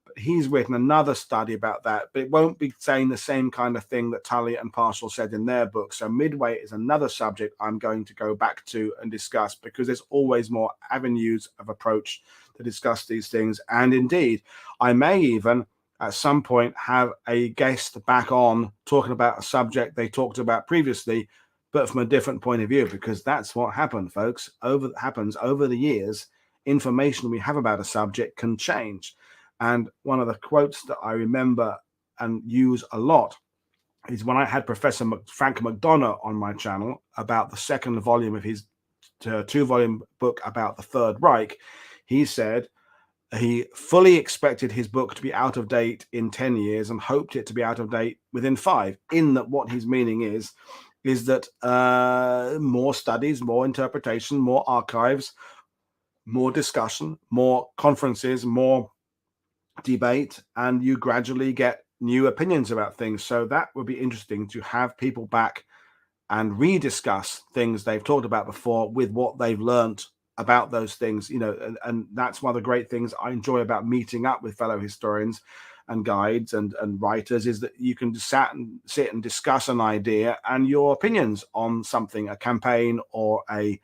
but he's written another study about that, but it won't be saying the same kind of thing that Tully and Partial said in their book. So Midway is another subject I'm going to go back to and discuss, because there's always more avenues of approach to discuss these things. And indeed, I may even at some point have a guest back on talking about a subject they talked about previously, but from a different point of view, because that's what happened, folks. Happens over the years. Information we have about a subject can change. And one of the quotes that I remember and use a lot is when I had Professor Frank McDonough on my channel about the second volume of his 2-volume book about the Third Reich. He said he fully expected his book to be out of date in 10 years and hoped it to be out of date within 5. In that, what his meaning is that more studies, more interpretation, more archives, more discussion, more conferences, more debate, and you gradually get new opinions about things. So that would be interesting to have people back and rediscuss things they've talked about before with what they've learned about those things, and that's one of the great things I enjoy about meeting up with fellow historians and guides and writers, is that you can sit and discuss an idea, and your opinions on something, a campaign or a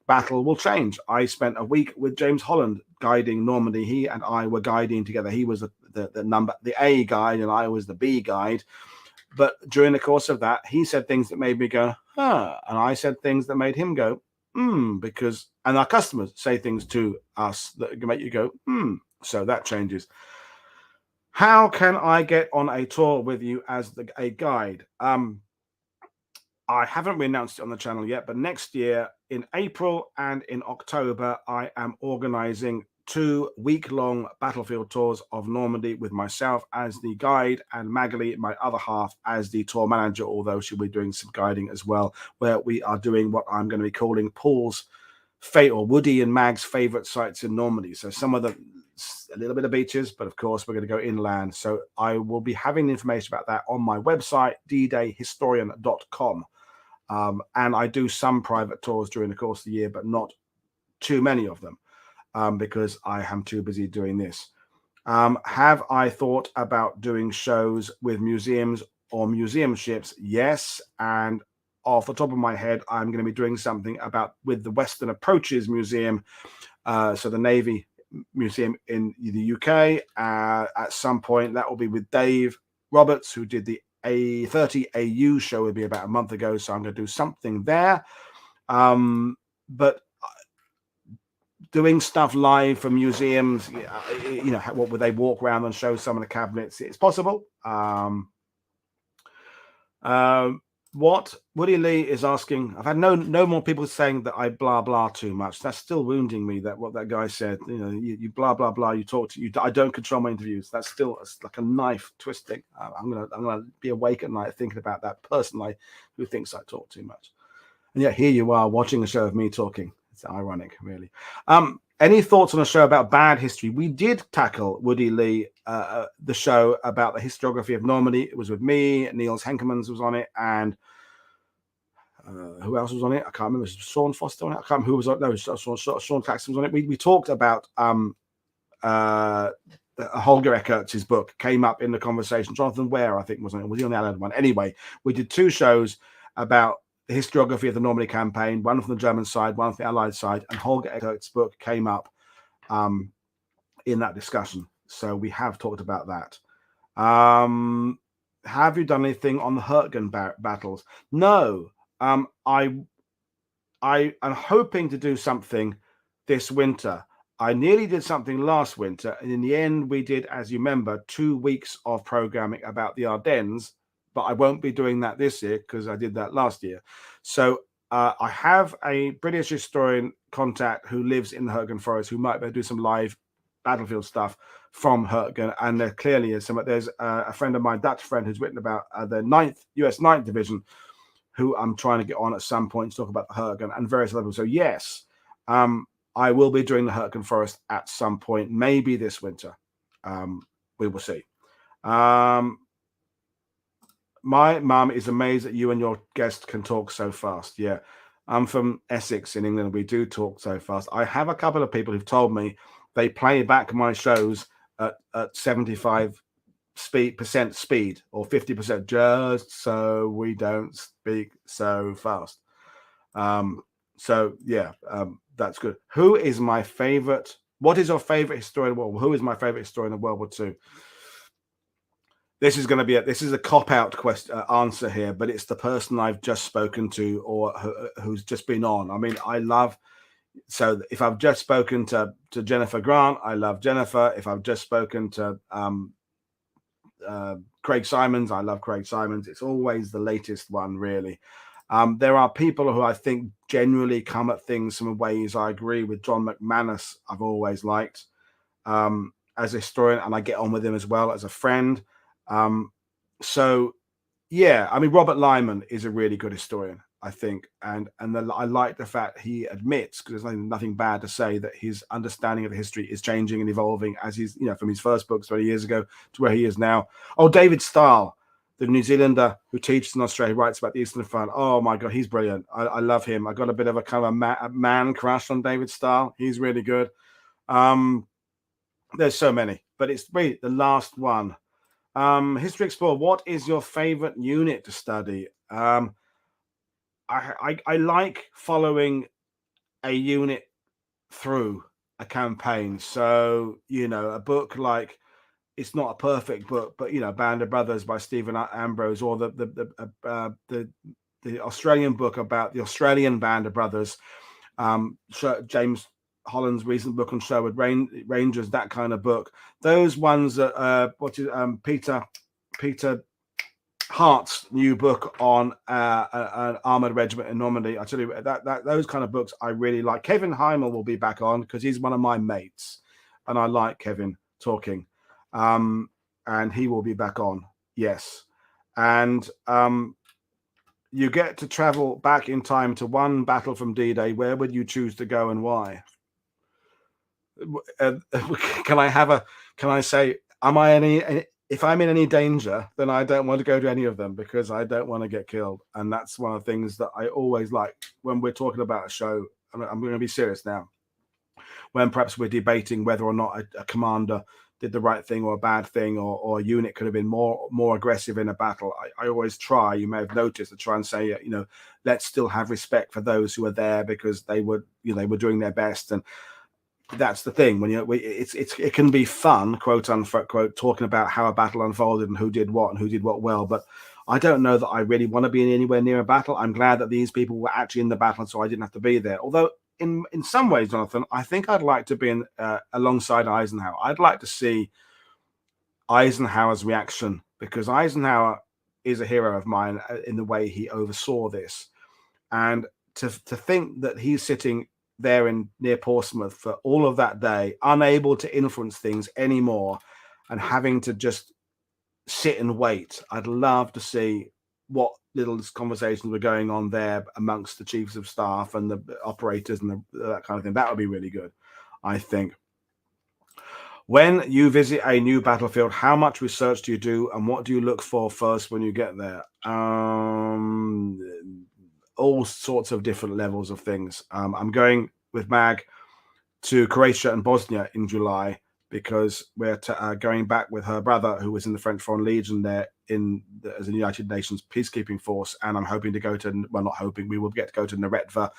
battle, will change. I spent a week with James Holland guiding Normandy. He and I were guiding together. He was the A guide and I was the B guide. But during the course of that, he said things that made me go, huh, and I said things that made him go, because, and our customers say things to us that make you go, so that changes. How can I get on a tour with you as a guide? I haven't announced it on the channel yet, but next year in April and in October, I am organizing 2 week-long battlefield tours of Normandy with myself as the guide and Magali, my other half, as the tour manager, although she'll be doing some guiding as well, where we are doing what I'm going to be calling Paul's Woody and Mag's favorite sites in Normandy. So some of a little bit of beaches, but of course we're going to go inland. So I will be having information about that on my website, ddayhistorian.com. And I do some private tours during the course of the year, but not too many of them. Because I am too busy doing this. Have I thought about doing shows with museums or museum ships? Yes. And off the top of my head, I'm going to be doing something with the Western Approaches Museum. So the Navy Museum in the UK. At some point, that will be with Dave Roberts, who did the A30 AU show with me about a month ago. So I'm going to do something there. But doing stuff live from museums, what would they walk around and show some of the cabinets? It's possible. what Woody Lee is asking, I've had no more people saying that I blah blah too much. That's still wounding me. That what that guy said. You know, you blah blah blah. You talk to you. I don't control my interviews. That's still like a knife twisting. I'm gonna be awake at night thinking about that person who thinks I talk too much. And yet here you are watching a show of me talking. It's ironic, really. Any thoughts on a show about bad history? We did tackle Woody Lee, the show about the historiography of Normandy. It was with me, Niels Henkemans was on it, and who else was on it? I can't remember. Was Sean Foster on it? I can't remember who was on it. No, Sean Claxton was on it. We talked about Holger Eckert's book came up in the conversation. Jonathan Ware, I think, was on it. Was he on the Allied one? Anyway, we did 2 shows about the historiography of the Normandy campaign, one from the German side, one from the Allied side, and Holger Eckert's book came up in that discussion. So we have talked about that. Have you done anything on the Hurtgen battles? No. I'm hoping to do something this winter. I nearly did something last winter, and in the end, we did, as you remember, 2 weeks of programming about the Ardennes. But I won't be doing that this year because I did that last year. So I have a British historian contact who lives in the Hurtgen Forest who might be able to do some live battlefield stuff from Hurtgen. And there clearly is some. There's a friend of mine, Dutch friend, who's written about the US 9th Division, who I'm trying to get on at some point to talk about the Hurtgen and various other people. So yes, I will be doing the Hurtgen Forest at some point, maybe this winter. We will see. My mum is amazed that you and your guest can talk so fast. Yeah, I'm from Essex in England. We do talk so fast. I have a couple of people who've told me they play back my shows at 75% speed or 50%, just so we don't speak so fast. So yeah, that's good. Who is my favorite? What is your favorite historian of World War? Who is my favorite historian of World War II? This is going to be a cop-out answer here, but it's the person I've just spoken to or who's just been on. I mean, so if I've just spoken to Jennifer Grant, I love Jennifer. If I've just spoken to Craig Simons, I love Craig Simons. It's always the latest one, really. There are people who I think generally come at things from ways I agree with. John McManus, I've always liked as a historian, and I get on with him as well as a friend. So yeah, I mean, Robert Lyman is a really good historian, I think, and I like the fact he admits, because there's nothing bad to say, that his understanding of the history is changing and evolving as he's, from his first books 20 years ago to where he is now. Oh, David Stahl, the New Zealander who teaches in Australia, writes about the Eastern Front. Oh my God, he's brilliant. I love him. I got a bit of a kind of a man crush on David Stahl. He's really good. There's so many, but it's really the last one. History Explorer, what is your favorite unit to study? I like following a unit through a campaign. So, a book like, it's not a perfect book, but Band of Brothers by Stephen Ambrose, or the Australian book about the Australian Band of Brothers, James Holland's recent book on Sherwood Rangers, that kind of book. Those ones that Peter Hart's new book on an armored regiment in Normandy. I tell you, that those kind of books I really like. Kevin Heimel will be back on because he's one of my mates, and I like Kevin talking. And he will be back on. Yes, and you get to travel back in time to one battle from D-Day. Where would you choose to go and why? Can I say, if I'm in any danger, then I don't want to go to any of them because I don't want to get killed. And that's one of the things that I always like when we're talking about a show. I'm going to be serious now. When perhaps we're debating whether or not a commander did the right thing or a bad thing, or a unit could have been more aggressive in a battle, I always try, you may have noticed, to try and say, let's still have respect for those who are there because they were doing their best. And that's the thing, when it can be fun, quote unquote, talking about how a battle unfolded and who did what well, but I don't know that I really want to be anywhere near a battle. I'm glad that these people were actually in the battle, so I didn't have to be there. Although in some ways, Jonathan, I think I'd like to be alongside Eisenhower. I'd like to see Eisenhower's reaction, because Eisenhower is a hero of mine in the way he oversaw this. And to think that he's sitting there near Portsmouth for all of that day, unable to influence things anymore, and having to just sit and wait. I'd love to see what little conversations were going on there amongst the chiefs of staff and the operators and that kind of thing. That would be really good, I think. When you visit a new battlefield, how much research do you do, and what do you look for first when you get there? All sorts of different levels of things. I'm going with Mag to Croatia and Bosnia in July because we're going back with her brother, who was in the French Foreign Legion there as a United Nations peacekeeping force. And I'm hoping to go to, well, not hoping, we will get to go to Neretva,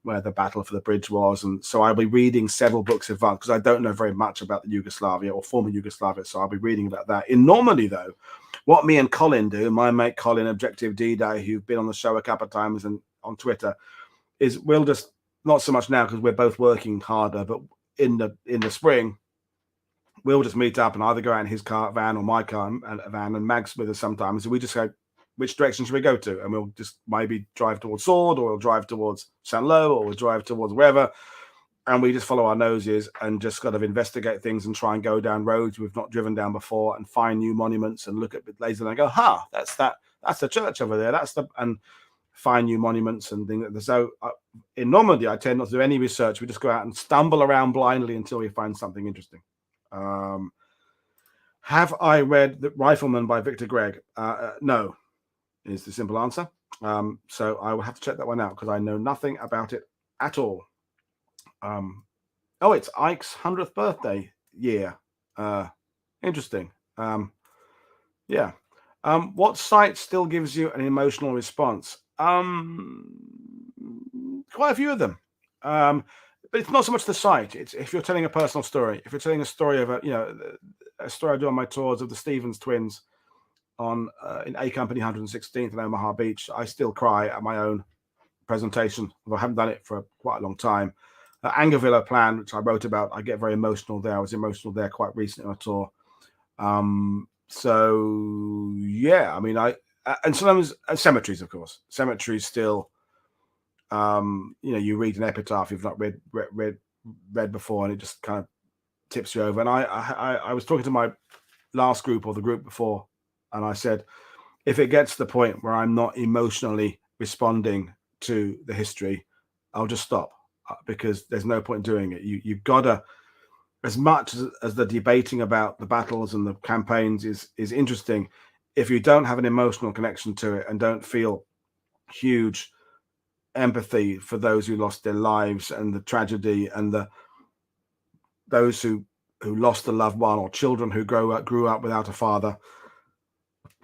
where the battle for the bridge was. And so I'll be reading several books in advance because I don't know very much about the Yugoslavia or former Yugoslavia. So I'll be reading about that. In Normandy, though, what me and Colin do, my mate Colin, Objective D-Day, who've been on the show a couple of times and on Twitter, is we'll just, not so much now because we're both working harder, but in the spring, we'll just meet up and either go out in his car van or my car van, and Mag's with us sometimes. And we just go, which direction should we go to? And we'll just maybe drive towards Sword, or we'll drive towards Saint-Lô, or we'll drive towards wherever. And we just follow our noses and just kind of investigate things and try and go down roads we've not driven down before and find new monuments and look at places and I go, that's the church over there. And find new monuments and things. So in Normandy, I tend not to do any research. We just go out and stumble around blindly until we find something interesting. Have I read The Rifleman by Victor Gregg? No, is the simple answer. So I will have to check that one out because I know nothing about it at all. Oh, it's Ike's 100th birthday year. Interesting. Yeah. What site still gives you an emotional response? Quite a few of them. But it's not so much the site. It's if you're telling a personal story. If you're telling a story of a story I do on my tours of the Stevens twins in A Company 116th in Omaha Beach, I still cry at my own presentation. I haven't done it for quite a long time. Angerville Plan, which I wrote about, I get very emotional there. I was emotional there quite recently on a tour. So yeah, I mean, and sometimes cemeteries, of course. Cemeteries still, you read an epitaph you've not read before, and it just kind of tips you over. And I was talking to my last group or the group before, and I said, if it gets to the point where I'm not emotionally responding to the history, I'll just stop because there's no point in doing it. You've got to, as much as the debating about the battles and the campaigns is interesting, if you don't have an emotional connection to it and don't feel huge empathy for those who lost their lives and the tragedy and those who lost a loved one, or children who grew up without a father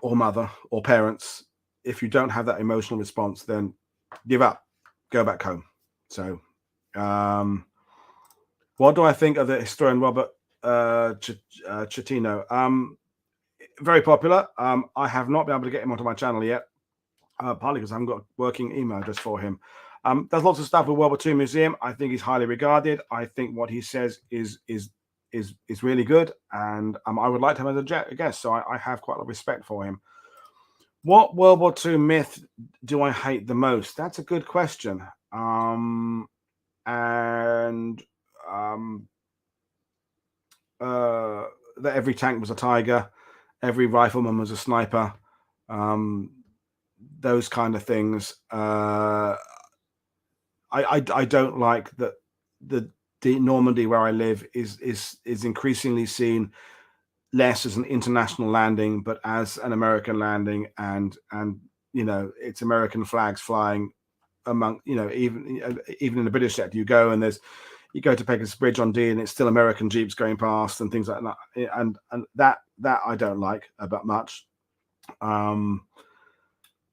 or mother or parents, if you don't have that emotional response, then give up, go back home. So what do I think of the historian Robert Chetino? Very popular. I have not been able to get him onto my channel yet, partly because I haven't got a working email address for him. There's lots of stuff with World War II Museum. I think he's highly regarded. I think what he says is really good, and I would like to have him as a guest. So I have quite a lot of respect for him. What World War II myth do I hate the most? That's a good question. That every tank was a tiger, every rifleman was a sniper, those kind of things. I don't like that the Normandy where I live is increasingly seen less as an international landing, but as an American landing, and it's American flags flying among, even in the British sector. You go to Pecos Bridge on Dee, and it's still American jeeps going past and things like that, and that I don't like about much.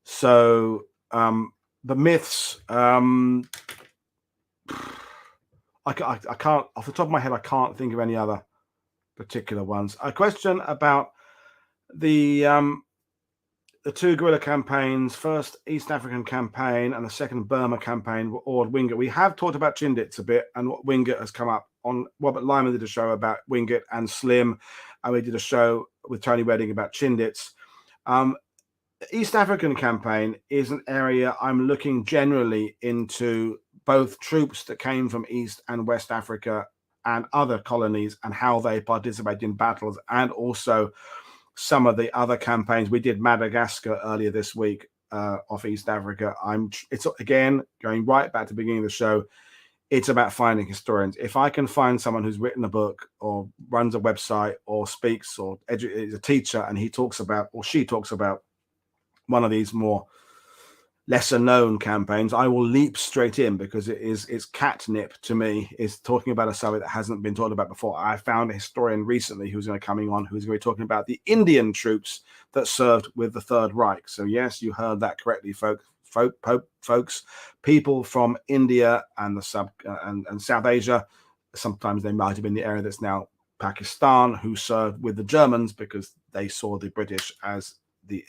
So the myths, I can't, off the top of my head, I can't think of any other particular ones. A question about the two guerrilla campaigns, first East African campaign and the second Burma campaign, or Wingate. We have talked about Chindits a bit, and what Wingate has come up on. Robert Lyman did a show about Wingate and Slim, and we did a show with Tony Redding about Chindits. East African campaign is an area I'm looking generally into, both troops that came from East and West Africa and other colonies and how they participate in battles, and also some of the other campaigns. We did Madagascar earlier this week off East Africa. It's again going right back to the beginning of the show. It's about finding historians. If I can find someone who's written a book or runs a website or speaks or is a teacher, and he talks about, or she talks about, one of these more lesser known campaigns, I will leap straight in, because it's catnip to me, is talking about a subject that hasn't been talked about before. I found a historian recently who's going to be coming on, who's going to be talking about the Indian troops that served with the Third Reich. So yes, you heard that correctly, folks. People from India and the and South Asia, sometimes they might have been the area that's now Pakistan, who served with the Germans because they saw the British as the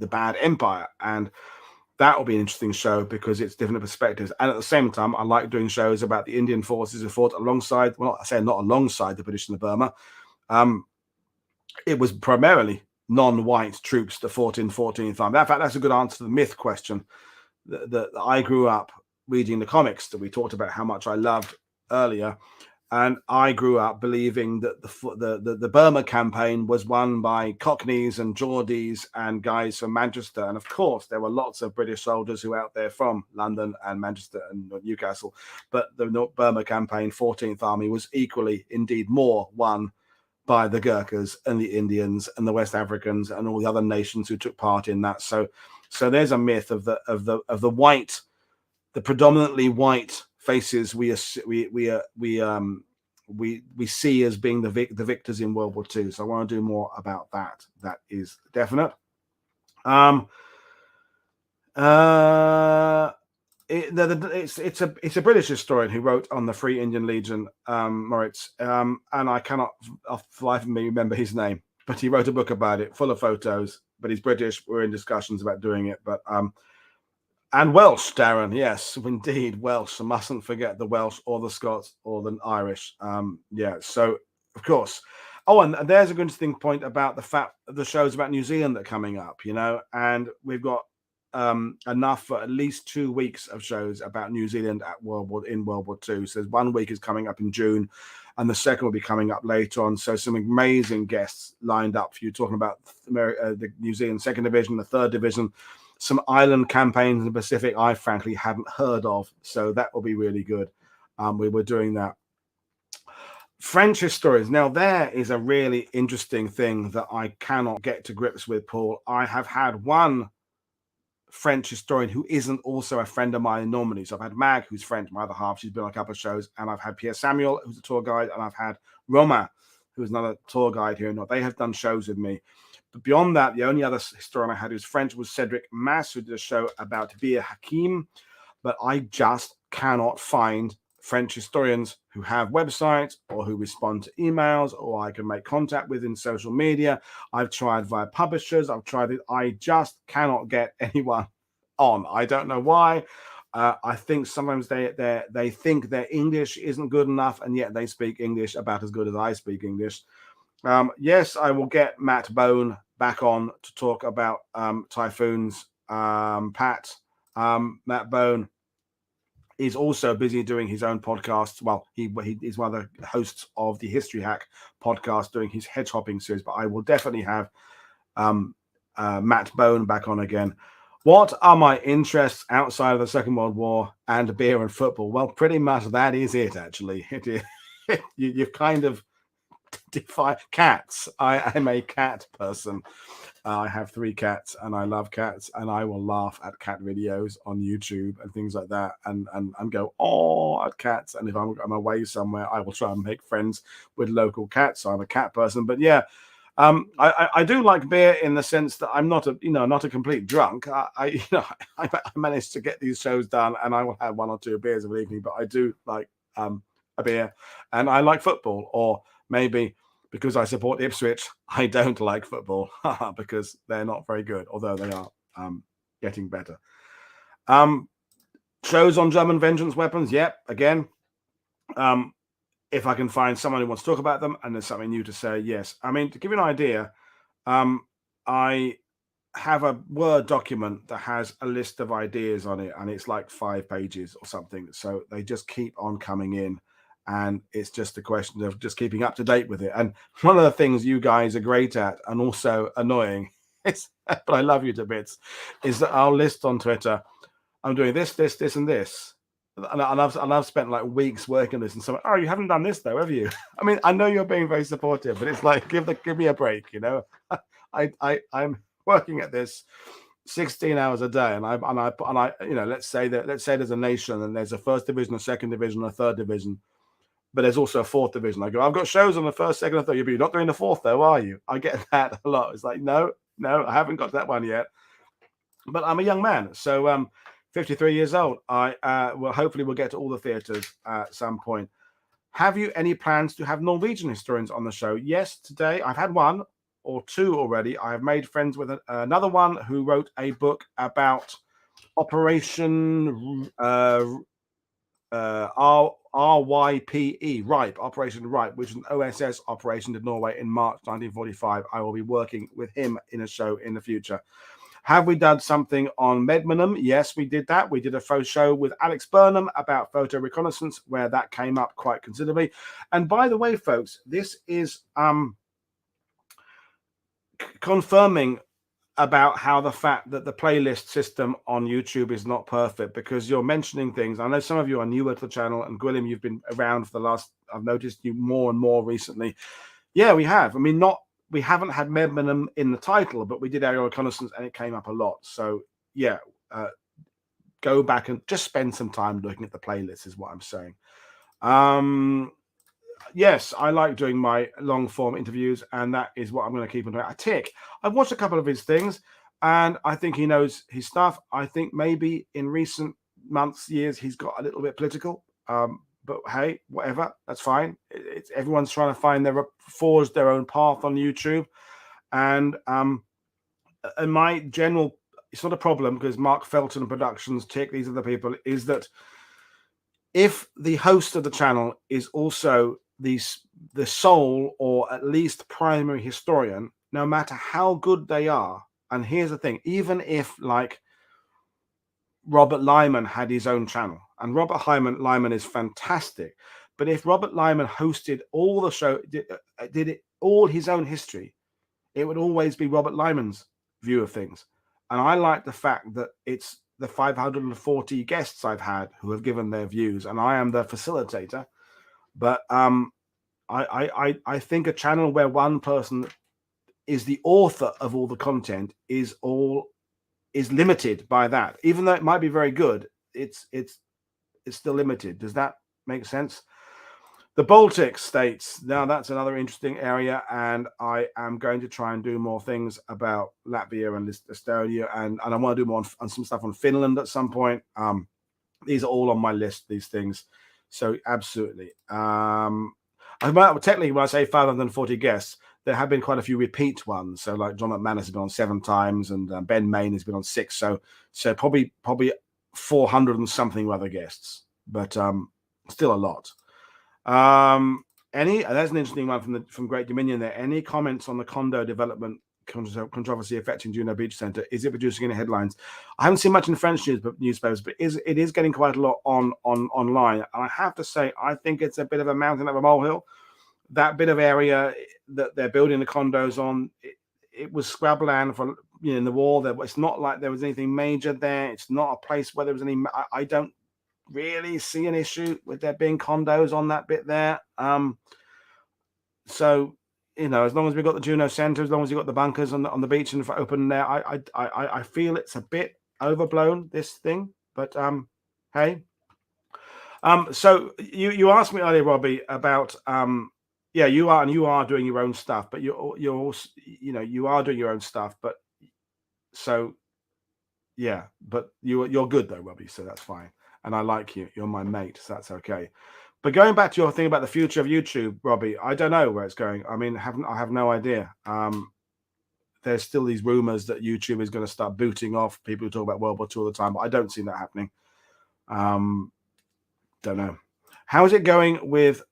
bad empire. And that will be an interesting show because it's different perspectives. And at the same time, I like doing shows about the Indian forces who fought alongside, well, I say not alongside the British in the Burma. It was primarily non-white troops that fought in 14th Army. In fact, that's a good answer to the myth question. That I grew up reading the comics that we talked about how much I loved earlier. And I grew up believing that the Burma campaign was won by Cockneys and Geordies and guys from Manchester. And of course, there were lots of British soldiers who were out there from London and Manchester and Newcastle. But the Burma campaign, 14th Army, was equally, indeed more, won by the Gurkhas and the Indians and the West Africans and all the other nations who took part in that. So there's a myth of the white, the predominantly white faces we see as being the victors in World War II. So I want to do more about that. That is definite. It's a British historian who wrote on the Free Indian Legion, Moritz, and I cannot off the life of me remember his name, but he wrote a book about it, full of photos. But he's British. We're in discussions about doing it, but and Welsh, Darren. Yes, indeed, Welsh. I mustn't forget the Welsh or the Scots or the Irish. Yeah, so of course. Oh, and there's a good interesting point about the fact the shows about New Zealand that are coming up, and we've got enough for at least 2 weeks of shows about New Zealand in World War II. So 1 week is coming up in June, and the second will be coming up later on. So some amazing guests lined up for you, talking about the New Zealand Second Division, the Third Division, some island campaigns in the Pacific I frankly hadn't heard of. So that will be really good. We were doing that. French historians. Now, there is a really interesting thing that I cannot get to grips with, Paul. I have had one French historian who isn't also a friend of mine in Normandy. So I've had Mag, who's French, my other half. She's been on a couple of shows. And I've had Pierre Samuel, who's a tour guide. And I've had Romain, who's another tour guide here. They have done shows with me. But beyond that, the only other historian I had who's French was Cedric Mass, who did a show about Bir Hakim. But I just cannot find French historians who have websites or who respond to emails or I can make contact with in social media. I've tried via publishers. I've tried it. I just cannot get anyone on. I don't know why. I think sometimes they think their English isn't good enough, and yet they speak English about as good as I speak English. Yes, I will get Matt Bone back on to talk about typhoons. Matt Bone is also busy doing his own podcast. Well, he is one of the hosts of the History Hack podcast, doing his hedge hopping series. But I will definitely have Matt Bone back on again. What are my interests outside of the Second World War and beer and football? Well, pretty much that is it, actually. You've kind of defined cats. I am a cat person. I have 3 cats and I love cats, and I will laugh at cat videos on YouTube and things like that and go, oh, at cats. And if I'm away somewhere, I will try and make friends with local cats. So I'm a cat person. But yeah, I do like beer in the sense that I'm not a complete drunk. I managed to get these shows done, and I will have 1 or 2 beers of an evening. But I do like a beer, and I like football, or maybe because I support Ipswich, I don't like football because they're not very good, although they are getting better. Shows on German vengeance weapons. Yep, again. If I can find someone who wants to talk about them and there's something new to say, yes. I mean, to give you an idea, I have a Word document that has a list of ideas on it, and it's like 5 pages or something. So they just keep on coming in, and it's just a question of just keeping up to date with it. And one of the things you guys are great at, and also annoying, is, but I love you to bits, is that I'll list on Twitter, I'm doing this, this, this, and this. And I've spent like weeks working on this, and someone, oh, you haven't done this though, have you? I mean, I know you're being very supportive, but it's like give me a break, you know. I'm working at this 16 hours a day, and I you know, let's say there's a nation, and there's a first division, a second division, a third division, but there's also a fourth division. I go, I've got shows on the first, second, and third. You're not doing the fourth though, are you? I get that a lot. It's like, no, I haven't got that one yet. But I'm a young man, so 53 years old. I well, hopefully we'll get to all the theaters at some point. Have you any plans to have Norwegian historians on the show? Yes, today I've had one or two already. I have made friends with another one who wrote a book about Operation RYPE, RIPE, Operation RIPE, which is an OSS operation to Norway in March 1945. I will be working with him in a show in the future. Have we done something on Medmenham? Yes, we did that. We did a photo show with Alex Burnham about photo reconnaissance, where that came up quite considerably. And by the way, folks, this is confirming about how the fact that the playlist system on YouTube is not perfect, because you're mentioning things. I know some of you are newer to the channel, and Gwilym, you've been around for the last, I've noticed you more and more recently. Yeah, we have. I mean, we haven't had Medmenham in the title, but we did aerial reconnaissance and it came up a lot. So yeah, go back and just spend some time looking at the playlist is what I'm saying. Yes, I like doing my long form interviews, and that is what I'm going to keep on doing. I've watched a couple of his things, and I think he knows his stuff. I think maybe in recent months, years, he's got a little bit political. But hey, whatever, that's fine. It's everyone's trying to forge their own path on YouTube, and my general, it's not a problem because Mark Felton Productions, Tick, these are the people, is that if the host of the channel is also the sole or at least primary historian, no matter how good they are, and here's the thing, even if like Robert Lyman had his own channel, and Robert Lyman is fantastic, but if Robert Lyman hosted all the show, did it all his own history, it would always be Robert Lyman's view of things. And I like the fact that it's the 540 guests I've had who have given their views, and I am the facilitator. But I think a channel where one person is the author of all the content is limited by that. Even though it might be very good, it's still limited. Does that make sense? The Baltic states, now that's another interesting area, and I am going to try and do more things about Latvia and Estonia, and I want to do more on some stuff on Finland at some point. These are all on my list, these things. So absolutely. Technically, when I say 540 guests, there have been quite a few repeat ones. So like John McManus has been on 7 times, and Ben Main has been on 6. So probably 400 and something other guests, but still a lot. There's an interesting one from Great Dominion there. Any comments on the condo development controversy affecting Juno Beach Centre? Is it producing any headlines? I haven't seen much in French newspapers, but it is getting quite a lot online. And I have to say, I think it's a bit of a mountain of a molehill. That bit of area that they're building the condos on, it was scrubland for, you know, in the war. It's not like there was anything major there. It's not a place where there was any. I don't really see an issue with there being condos on that bit there. So, you know, as long as we've got the Juno Centre, as long as you've got the bunkers on the beach and open there, I feel it's a bit overblown, this thing. But hey. So you asked me earlier, Robbie, about yeah, you are doing your own stuff, but you're also, you know, you are doing your own stuff, but so yeah, but you're good though, Robbie, so that's fine. And I like you. You're my mate, so that's okay. But going back to your thing about the future of YouTube, Robbie, I don't know where it's going. I mean, I have no idea. There's still these rumors that YouTube is going to start booting off people who talk about World War II all the time, but I don't see that happening. Don't know. How is it going with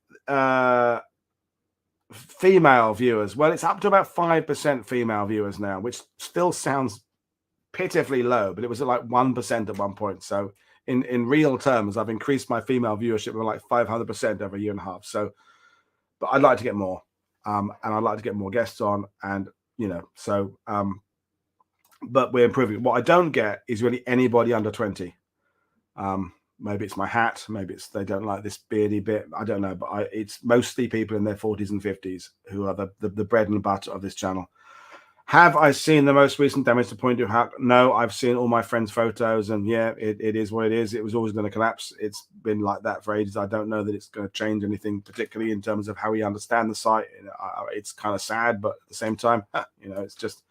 female viewers? Well, it's up to about 5% female viewers now, which still sounds pitifully low, but it was at like 1% at one point. So in real terms, I've increased my female viewership by like 500% over a year and a half. So, but I'd like to get more, and I'd like to get more guests on, and so but we're improving. What I don't get is really anybody under 20. Maybe it's my hat, maybe it's they don't like this beardy bit, I don't know, but it's mostly people in their 40s and 50s who are the bread and butter of this channel. Have I seen the most recent damage to Point Du Hoc? No, I've seen all my friends' photos, and yeah, it is what it is. It was always going to collapse. It's been like that for ages. I don't know that it's going to change anything particularly in terms of how we understand the site. It's kind of sad, but at the same time, it's just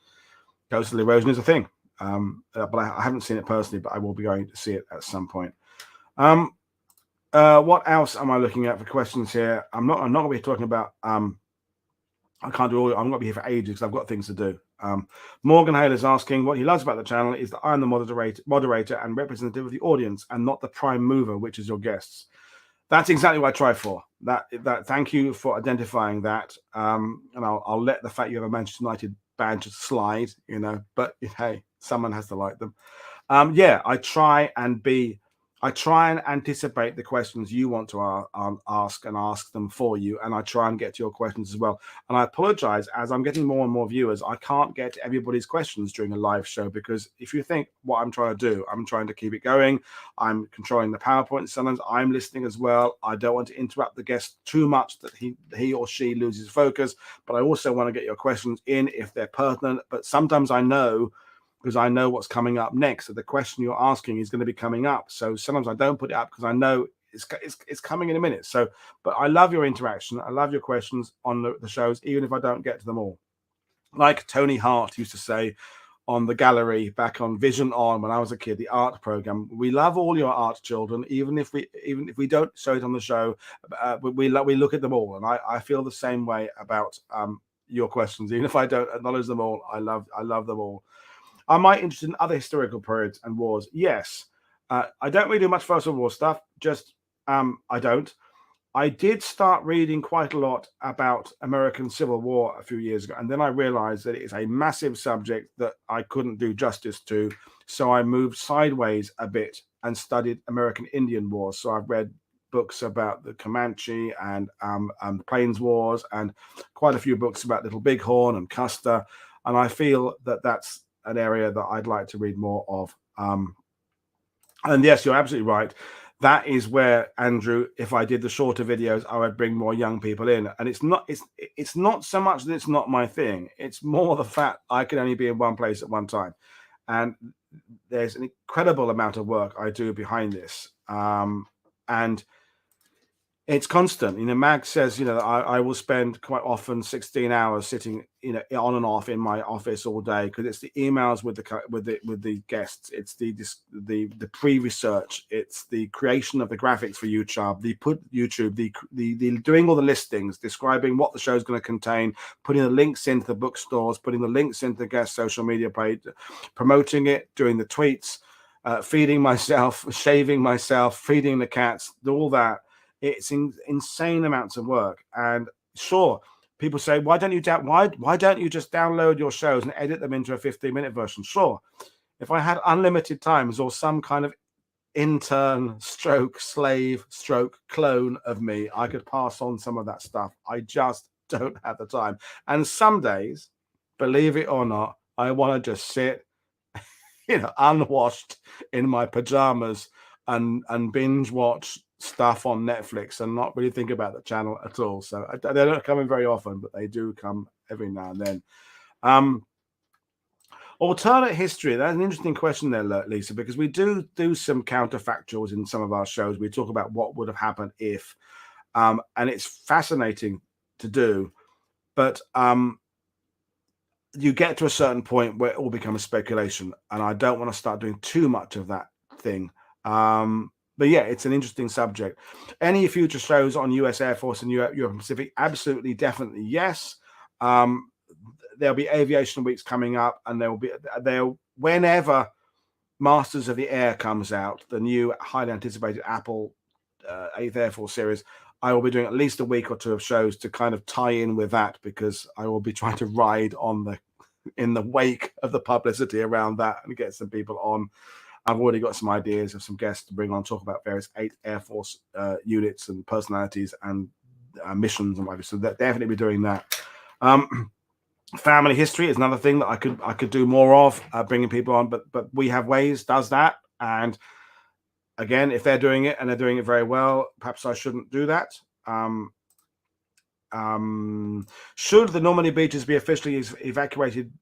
coastal erosion is a thing. But I haven't seen it personally, but I will be going to see it at some point. What else am I looking at for questions here? I'm not going to be talking about. I can't do all. I'm going to be here for ages because I've got things to do. Morgan Hale is asking, what he loves about the channel is that I'm the moderator and representative of the audience, and not the prime mover, which is your guests. That's exactly what I try for. That. Thank you for identifying that. And I'll let the fact you have a Manchester United badge slide. But hey, someone has to like them. Yeah, I try and anticipate the questions you want to ask and ask them for you, and I try and get to your questions as well. And I apologize, as I'm getting more and more viewers, I can't get to everybody's questions during a live show, because if you think what I'm trying to do, I'm trying to keep it going. I'm controlling the PowerPoint. Sometimes I'm listening as well. I don't want to interrupt the guest too much that he or she loses focus, but I also want to get your questions in if they're pertinent. But sometimes I know, because I know what's coming up next, so the question you're asking is going to be coming up. So sometimes I don't put it up because I know it's coming in a minute. So, but I love your interaction. I love your questions on the shows, even if I don't get to them all. Like Tony Hart used to say on the gallery back on Vision On when I was a kid, the art program. We love all your art, children, even if we don't show it on the show. We look at them all, and I feel the same way about your questions. Even if I don't acknowledge them all, I love them all. Am I interested in other historical periods and wars? Yes. I don't really do much First World War stuff. Just I don't. I did start reading quite a lot about American Civil War a few years ago, and then I realized that it's a massive subject that I couldn't do justice to. So I moved sideways a bit and studied American Indian Wars. So I've read books about the Comanche and the Plains Wars, and quite a few books about Little Bighorn and Custer. And I feel that that's an area that I'd like to read more of. And yes, you're absolutely right. That is where, Andrew, if I did the shorter videos, I would bring more young people in. And it's not so much that it's not my thing. It's more the fact I can only be in one place at one time. And there's an incredible amount of work I do behind this. And it's constant. Mag says, I will spend quite often 16 hours sitting, on and off in my office all day, because it's the emails with the guests, it's the pre-research, it's the creation of the graphics for YouTube, the doing all the listings, describing what the show is going to contain, putting the links into the bookstores, putting the links into the guest social media page, promoting it, doing the tweets, feeding myself, shaving myself, feeding the cats, all that. It's insane amounts of work. And sure, people say, why don't you just download your shows and edit them into a 15-minute version? Sure, if I had unlimited times or some kind of intern stroke slave stroke clone of me, I could pass on some of that stuff. I just don't have the time. And some days, believe it or not, I want to just sit unwashed in my pajamas and binge watch stuff on Netflix and not really think about the channel at all. So they don't come in very often, but they do come every now and then. Alternate history, that's an interesting question there, Lisa, because we do some counterfactuals in some of our shows. We talk about what would have happened if, and it's fascinating to do, but you get to a certain point where it all becomes speculation, and I don't want to start doing too much of that thing. But yeah, it's an interesting subject. Any future shows on US Air Force and Europe Pacific? Absolutely, definitely, yes. There'll be aviation weeks coming up, and whenever Masters of the Air comes out, the new highly anticipated Apple 8th Air Force series, I will be doing at least a week or two of shows to kind of tie in with that, because I will be trying to ride on in the wake of the publicity around that and get some people on. I've already got some ideas of some guests to bring on, talk about various 8 Air Force units and personalities and missions and whatever. So that definitely be doing that. Family history is another thing that I could do more of, bringing people on. But We Have Ways does that, and again, if they're doing it and they're doing it very well, perhaps I shouldn't do that. Should the Normandy beaches be officially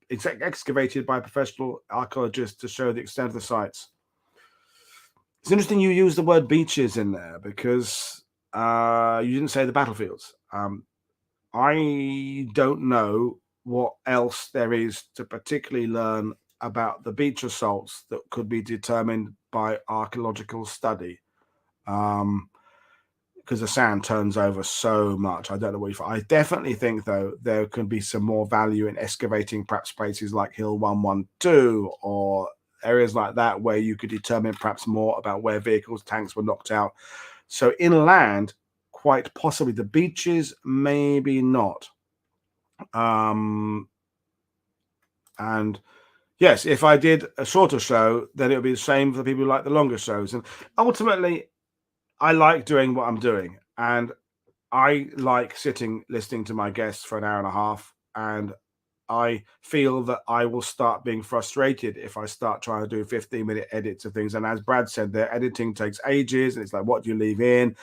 excavated by professional archaeologists to show the extent of the sites? It's interesting you use the word beaches in there, because you didn't say the battlefields. I don't know what else there is to particularly learn about the beach assaults that could be determined by archaeological study. Because the sand turns over so much. I don't know what you find. I definitely think, though, there can be some more value in excavating perhaps places like Hill 112 or areas like that, where you could determine perhaps more about where vehicles, tanks were knocked out. So inland, quite possibly. The beaches, maybe not. And yes, if I did a shorter show, then it would be the same for the people who like the longer shows. And ultimately, I like doing what I'm doing, and I like sitting listening to my guests for an hour and a half, and I feel that I will start being frustrated if I start trying to do 15-minute edits of things. And as Brad said, their editing takes ages, and it's like, what do you leave in?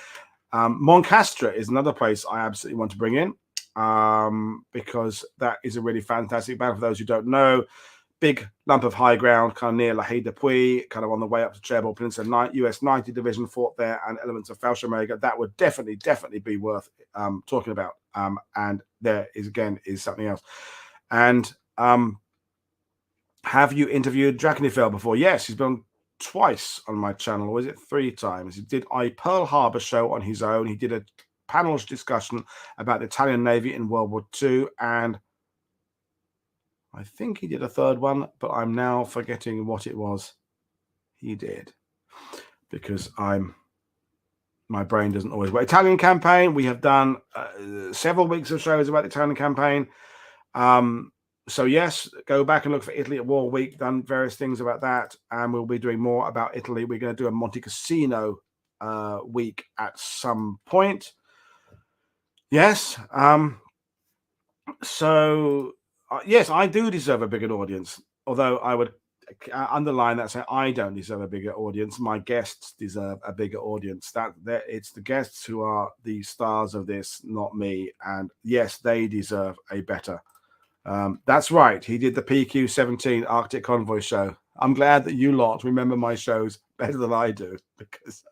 Moncastra is another place I absolutely want to bring in, because that is a really fantastic battle. For those who don't know, big lump of high ground, kind of near La Haye de Puy, kind of on the way up to Cherbourg Peninsula. US 90 Division fought there, and elements of Fallschirmjäger. That would definitely be worth talking about. And there is something else. And have you interviewed Drachenfeld before? Yes, he's been twice on my channel, or is it 3 times? He did a Pearl Harbor show on his own. He did a panel discussion about the Italian Navy in World War II, and I think he did a 3rd one, but I'm now forgetting what it was he did, because my brain doesn't always work. Italian campaign, we have done several weeks of shows about the Italian campaign. So yes, go back and look for Italy at War Week, done various things about that, and we'll be doing more about Italy. We're going to do a Monte Cassino week at some point. Yes. Yes, I do deserve a bigger audience, although I would underline that, saying I don't deserve a bigger audience. My guests deserve a bigger audience. It's the guests who are the stars of this, not me. And yes, they deserve a better. That's right. He did the PQ-17 Arctic Convoy show. I'm glad that you lot remember my shows better than I do, because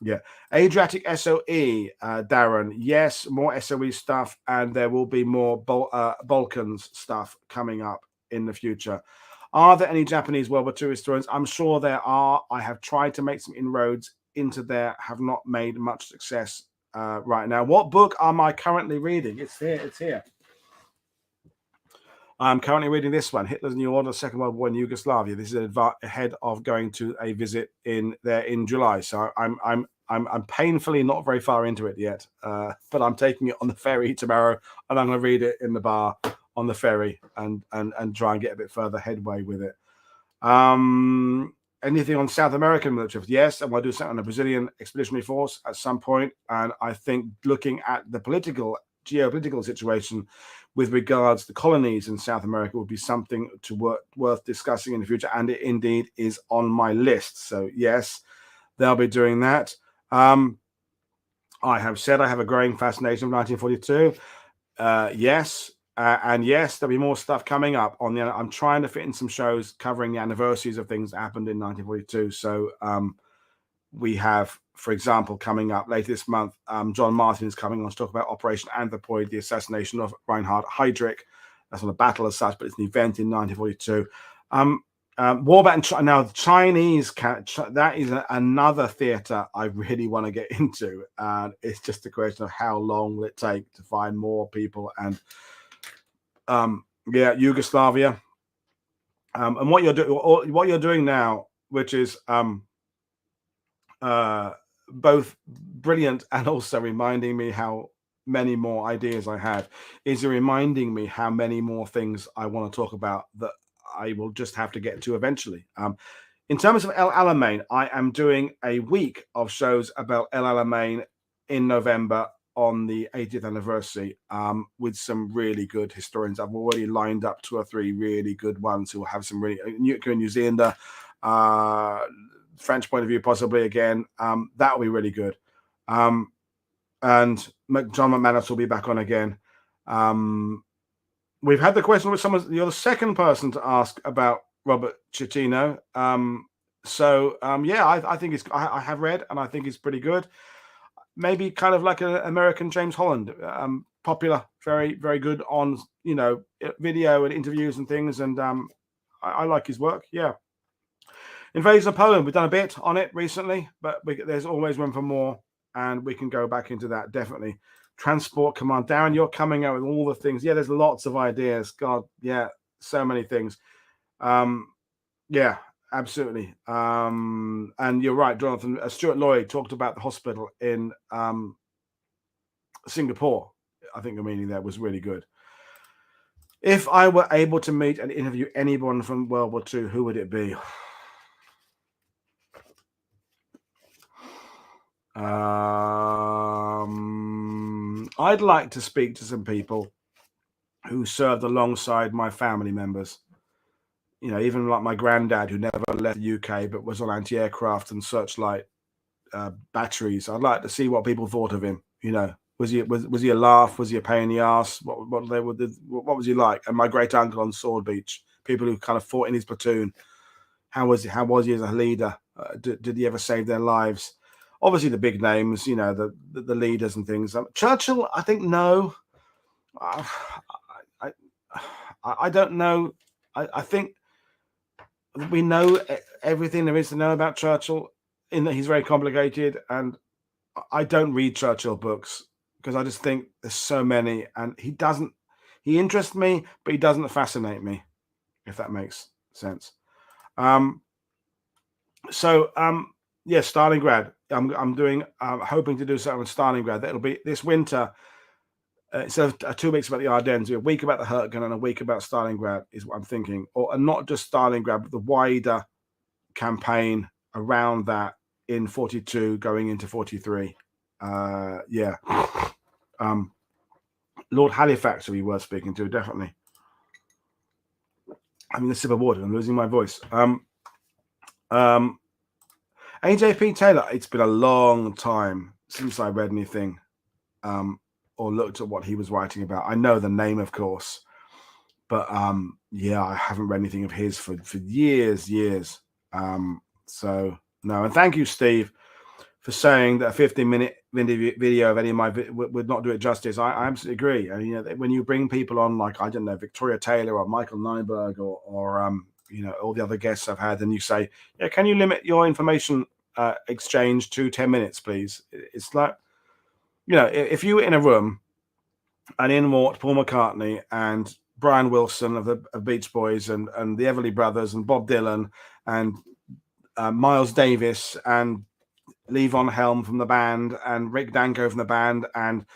yeah. Adriatic SOE, Darren. Yes, more SOE stuff, and there will be more Balkans stuff coming up in the future. Are there any Japanese World War II historians? I'm sure there are. I have tried to make some inroads into there, have not made much success right now. What book am I currently reading? It's here. It's here. I'm currently reading this one, Hitler's New Order, Second World War in Yugoslavia. This is ahead of going to a visit in July. So I'm painfully not very far into it yet, but I'm taking it on the ferry tomorrow, and I'm going to read it in the bar on the ferry and try and get a bit further headway with it. Anything on South American military? Yes, and we'll do something on the Brazilian Expeditionary Force at some point. And I think looking at the geopolitical situation with regards to the colonies in South America would be something worth discussing in the future, and it indeed is on my list. So yes, they'll be doing that. I have said I have a growing fascination with 1942. Yes, and yes, there'll be more stuff coming up on the. I'm trying to fit in some shows covering the anniversaries of things that happened in 1942. So we have, for example, coming up later this month, John Martin is coming on to talk about Operation Anthropoid, the assassination of Reinhard Heydrich. That's not a battle as such, but it's an event in 1942. War about China. Now, the Chinese, that is another theatre I really want to get into. And it's just a question of how long will it take to find more people. And yeah, Yugoslavia. And what you're doing now, which is both brilliant and also reminding me how many more ideas I have is reminding me how many more things I want to talk about that I will just have to get to eventually. In terms of El Alamein, I am doing a week of shows about El Alamein in November on the 80th anniversary, with some really good historians. I've already lined up 2 or 3 really good ones who will have some really New Zealander, French point of view, possibly again. That will be really good. And John McManus will be back on again. We've had the question with someone. You're the second person to ask about Robert Cicchino. Yeah, I think it's. I have read, and I think it's pretty good. Maybe kind of like an American James Holland, popular, very, very good on video and interviews and things. And I like his work. Yeah. Invasion of Poland. We've done a bit on it recently, but there's always room for more. And we can go back into that, definitely. Transport Command. Darren, you're coming out with all the things. Yeah, there's lots of ideas. God, yeah, so many things. Yeah, absolutely. And you're right, Jonathan. Stuart Lloyd talked about the hospital in Singapore. I think the meaning there was really good. If I were able to meet and interview anyone from World War II, who would it be? I'd like to speak to some people who served alongside my family members. Even like my granddad, who never left the UK but was on anti-aircraft and searchlight batteries. I'd like to see what people thought of him. Was he a laugh? Was he a pain in the ass? What was he like? And my great uncle on Sword Beach, people who kind of fought in his platoon. How was he as a leader? Did he ever save their lives? Obviously, the big names, the leaders and things. Churchill, I think no. I don't know. I think we know everything there is to know about Churchill, in that he's very complicated, and I don't read Churchill books because I just think there's so many, and he interests me, but he doesn't fascinate me, if that makes sense. Yeah, Stalingrad. I'm doing. Hoping to do something with Stalingrad. That'll be this winter. Instead of 2 weeks about the Ardennes, a week about the Hurtgen and a week about Stalingrad is what I'm thinking. And not just Stalingrad, but the wider campaign around that in 42 going into 43. Yeah. Lord Halifax will be worth speaking to, definitely. I'm in a sip of water. I'm losing my voice. AJP Taylor, it's been a long time since I read anything or looked at what he was writing about. I know the name, of course, but yeah, I haven't read anything of his for years. So no, and thank you, Steve, for saying that a 15-minute video of any of my would not do it justice. I absolutely agree. And when you bring people on like, I don't know, Victoria Taylor or Michael Nyberg or all the other guests I've had, and you say, yeah, can you limit your information exchange to 10 minutes, please? It's like, if you were in a room and in walked Paul McCartney and Brian Wilson of Beach Boys and the Everly Brothers and Bob Dylan and Miles Davis and Lee Von Helm from the band and Rick Danko from the band and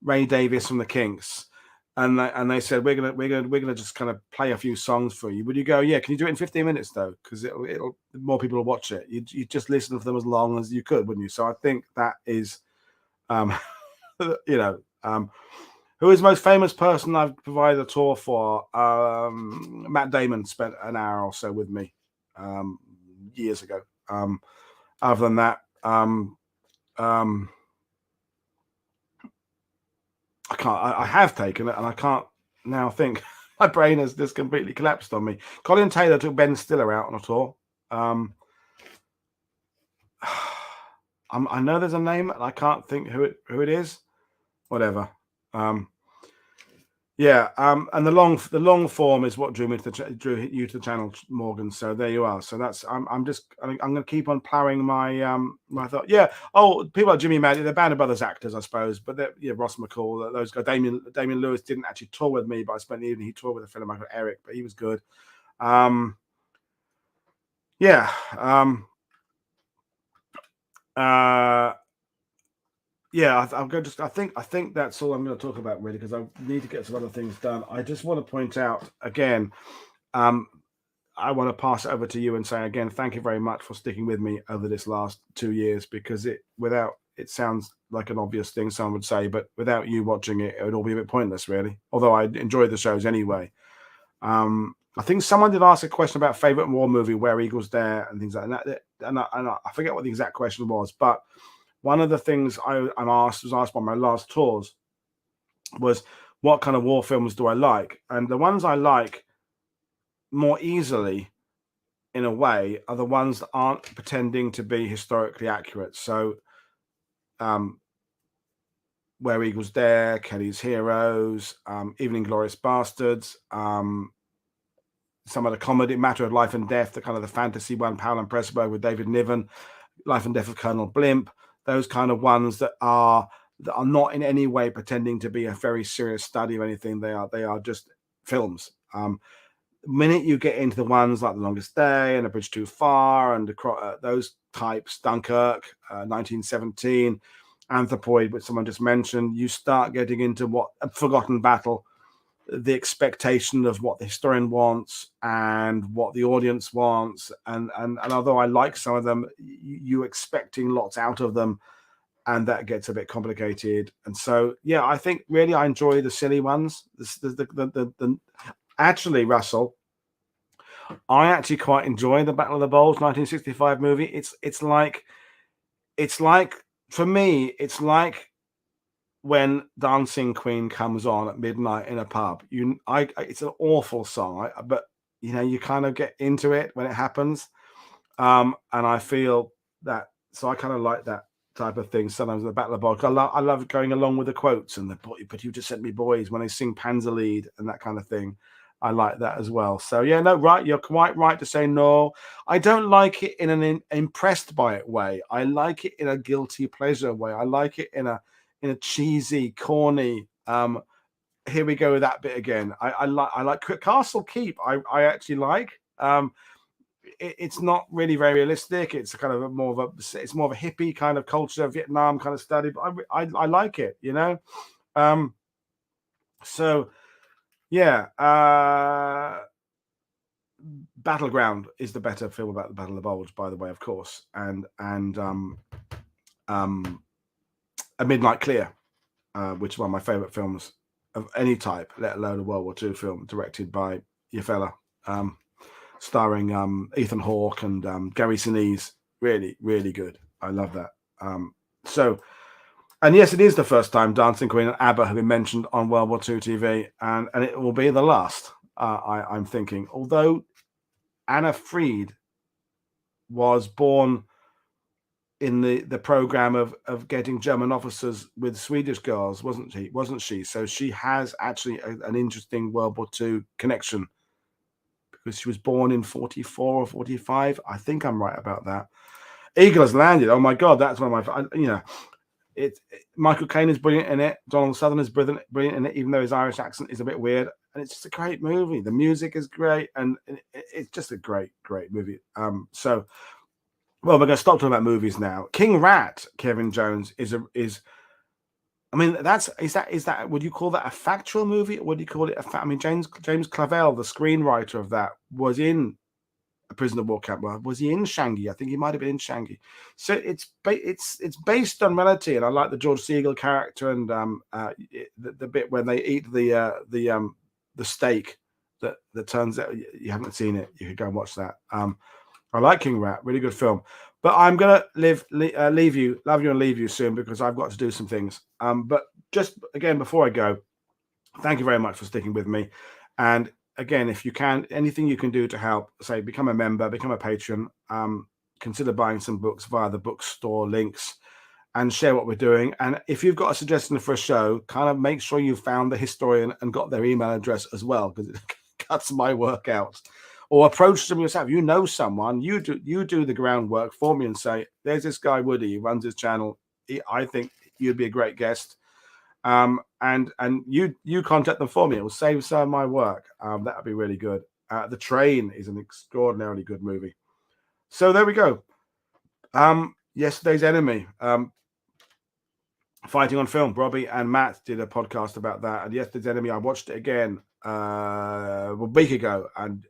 Ray Davies from the Kinks, and they said we're gonna just kind of play a few songs for you. Would you go, yeah? Can you do it in 15 minutes though? Because it'll more people will watch it. You just listen to them as long as you could, wouldn't you? So I think that is, who is the most famous person I've provided a tour for? Matt Damon spent an hour or so with me years ago. Other than that, I have taken it, and I can't now think. My brain has just completely collapsed on me. Colin Taylor took Ben Stiller out on a tour. I know there's a name, and I can't think who it is. Whatever. Yeah. And the long form is what drew you to the channel, Morgan. So there you are. So that's I'm going to keep on plowing my my thought. Yeah. Oh, people like Jimmy Maddy, they're Band of Brothers actors, I suppose. But Ross McCall, those guys. Damien Lewis didn't actually tour with me, but I spent the evening. He toured with a fellow Michael Eric, but he was good. Yeah. yeah, I'm going to. I think that's all I'm going to talk about really, because I need to get some other things done. I just want to point out again. Um, I want to pass it over to you and say again, thank you very much for sticking with me over this last 2 years, because it sounds like an obvious thing someone would say, but without you watching it, it would all be a bit pointless, really. Although I enjoy the shows anyway. I think someone did ask a question about favorite war movie, Where Eagles Dare, and things like that. And I forget what the exact question was, but one of the things was asked by my last tours was, what kind of war films do I like? And the ones I like more easily, in a way, are the ones that aren't pretending to be historically accurate. So, Where Eagles Dare, Kelly's Heroes, even Inglourious Bastards, some of the comedy, Matter of Life and Death, the kind of the fantasy one, Powell and Pressburg with David Niven, Life and Death of Colonel Blimp, those kind of ones that are not in any way pretending to be a very serious study or anything. They are just films. The minute you get into the ones like The Longest Day and A Bridge Too Far and those types, Dunkirk, 1917, Anthropoid, which someone just mentioned, you start getting into what A Forgotten Battle, the expectation of what the historian wants and what the audience wants, and although I like some of them, you actually lots out of them, and that gets a bit complicated. And so, yeah, I think really I enjoy the silly ones. Actually, Russell, I actually quite enjoy the Battle of the Bulge 1965 movie. It's like for me, it's like when Dancing Queen comes on at midnight in a pub. It's an awful song, but you kind of get into it when it happens. And I feel that, so I kind of like that type of thing. Sometimes the Battle of the Bulge, I love going along with the quotes and but you just sent me boys when they sing Panzerlied and that kind of thing. I like that as well. So yeah, no, right, you're quite right to say no. I don't like it in an impressed by it way. I like it in a guilty pleasure way. I like it in a cheesy, corny. Here we go with that bit again. I like Castle Keep. I actually like. It's not really very realistic. It's kind of more of a hippie kind of culture, Vietnam kind of study. But I like it, So yeah, Battleground is the better film about the Battle of the Bulge, by the way, of course, and A Midnight Clear, which is one of my favorite films of any type, let alone a World War II film, directed by your fella, starring Ethan Hawke and Gary Sinise. Really, really good. I love that. And yes, it is the first time Dancing Queen and ABBA have been mentioned on World War II TV, and it will be the last, I'm thinking. Although Anna Fried was born in the program of getting German officers with Swedish girls, wasn't she? So she has actually an interesting World War II connection, because she was born in 44 or 45. I think I'm right about that. Eagle Has Landed. Oh my God, that's one of my, Michael Caine is brilliant in it. Donald Sutherland is brilliant in it, even though his Irish accent is a bit weird. And it's just a great movie. The music is great, and it's just a great, great movie. So, well, we're going to stop talking about movies now. King Rat, Kevin Jones, is. I mean, is that? Would you call that a factual movie, or would you call it a? I mean, James Clavell, the screenwriter of that, was in A Prisoner of War Camp. Well, was he in Shanghai? I think he might have been in Shanghai. So it's based on reality, and I like the George Segal character, and the bit when they eat the steak that turns out, you haven't seen it, you could go and watch that. I like King Rat, really good film. But I'm gonna leave you soon, because I've got to do some things. But just again, before I go, thank you very much for sticking with me. And again, if you can, anything you can do to help, say, become a member, become a patron, consider buying some books via the bookstore links, and share what we're doing. And if you've got a suggestion for a show, kind of make sure you found the historian and got their email address as well, because it cuts my work out. Or approach them yourself. You know someone, you do the groundwork for me and say, there's this guy Woody, he runs his channel. I think you'd be a great guest. And you contact them for me. It will save some of my work. That would be really good. The Train is an extraordinarily good movie. So there we go. Yesterday's Enemy. Fighting on Film. Robbie and Matt did a podcast about that. And Yesterday's Enemy, I watched it again a week ago, and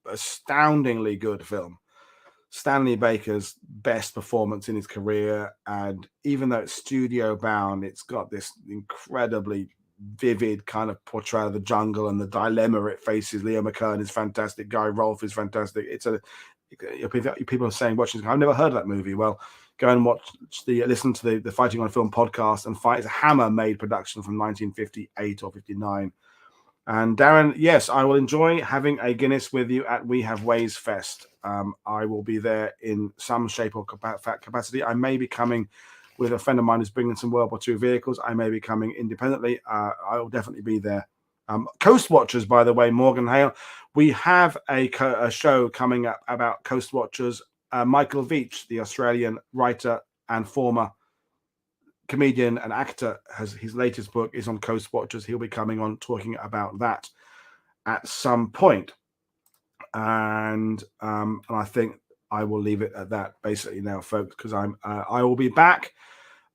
astoundingly good film. Stanley Baker's best performance in his career, and even though it's studio bound, it's got this incredibly vivid kind of portrayal of the jungle and the dilemma it faces. Leo McKern is fantastic. Guy Rolfe is fantastic. It's a people are saying watching. I've never heard of that movie. Well, go and listen to the Fighting on Film podcast and fight. It's a Hammer-made production from 1958 or 59. And Darren, yes, I will enjoy having a Guinness with you at We Have Ways Fest. I will be there in some shape or capacity. I may be coming with a friend of mine who's bringing some World War II vehicles. I may be coming independently. I will definitely be there. Coast Watchers, by the way, Morgan Hale. We have a show coming up about Coast Watchers. Michael Veitch, the Australian writer and former comedian and actor, has his latest book is on Coast Watchers. He'll be coming on talking about that at some point. And I think I will leave it at that basically now, folks, because I will be back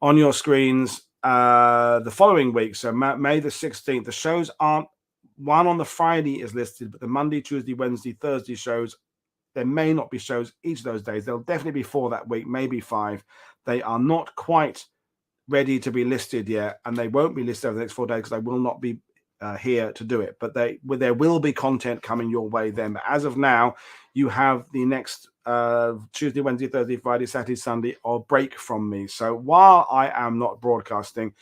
on your screens the following week. So May the 16th. The shows aren't one on the Friday is listed, but the Monday, Tuesday, Wednesday, Thursday shows, there may not be shows each of those days. There'll definitely be 4 that week, maybe 5. They are not quite ready to be listed yet, and they won't be listed over the next 4 days because I will not be here to do it. But there will be content coming your way then. But as of now, you have the next Tuesday, Wednesday, Thursday, Friday, Saturday, Sunday or break from me. So while I am not broadcasting,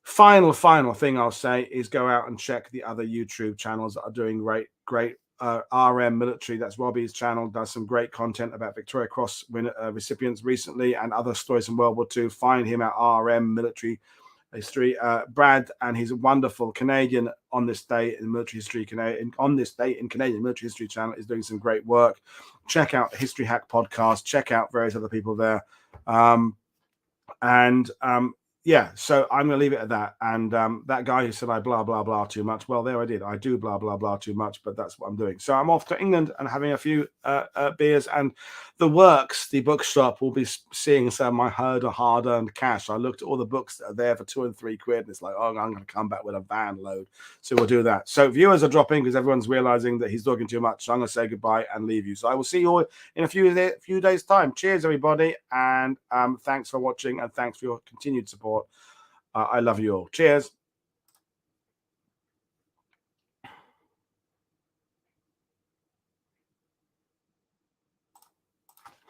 final thing I'll say is go out and check the other YouTube channels that are doing great. RM Military, that's Robbie's channel, does some great content about Victoria Cross recipients recently and other stories from World War II. Find him at RM Military History. Brad and his wonderful Canadian On This Day in Military History, On This Day in Canadian Military History channel is doing some great work. Check out the History Hack podcast. Check out various other people there. Yeah, so I'm going to leave it at that. And that guy who said I blah, blah, blah too much, well, there I did. I do blah, blah, blah too much, but that's what I'm doing. So I'm off to England and having a few beers. And the Works, the bookshop, will be seeing some of my hard-earned cash. I looked at all the books that are there for £2 and £3, and it's like, oh, I'm going to come back with a van load. So we'll do that. So viewers are dropping because everyone's realizing that he's talking too much. So I'm going to say goodbye and leave you. So I will see you all in a few days' time. Cheers, everybody. And thanks for watching and thanks for your continued support. I love you all. Cheers.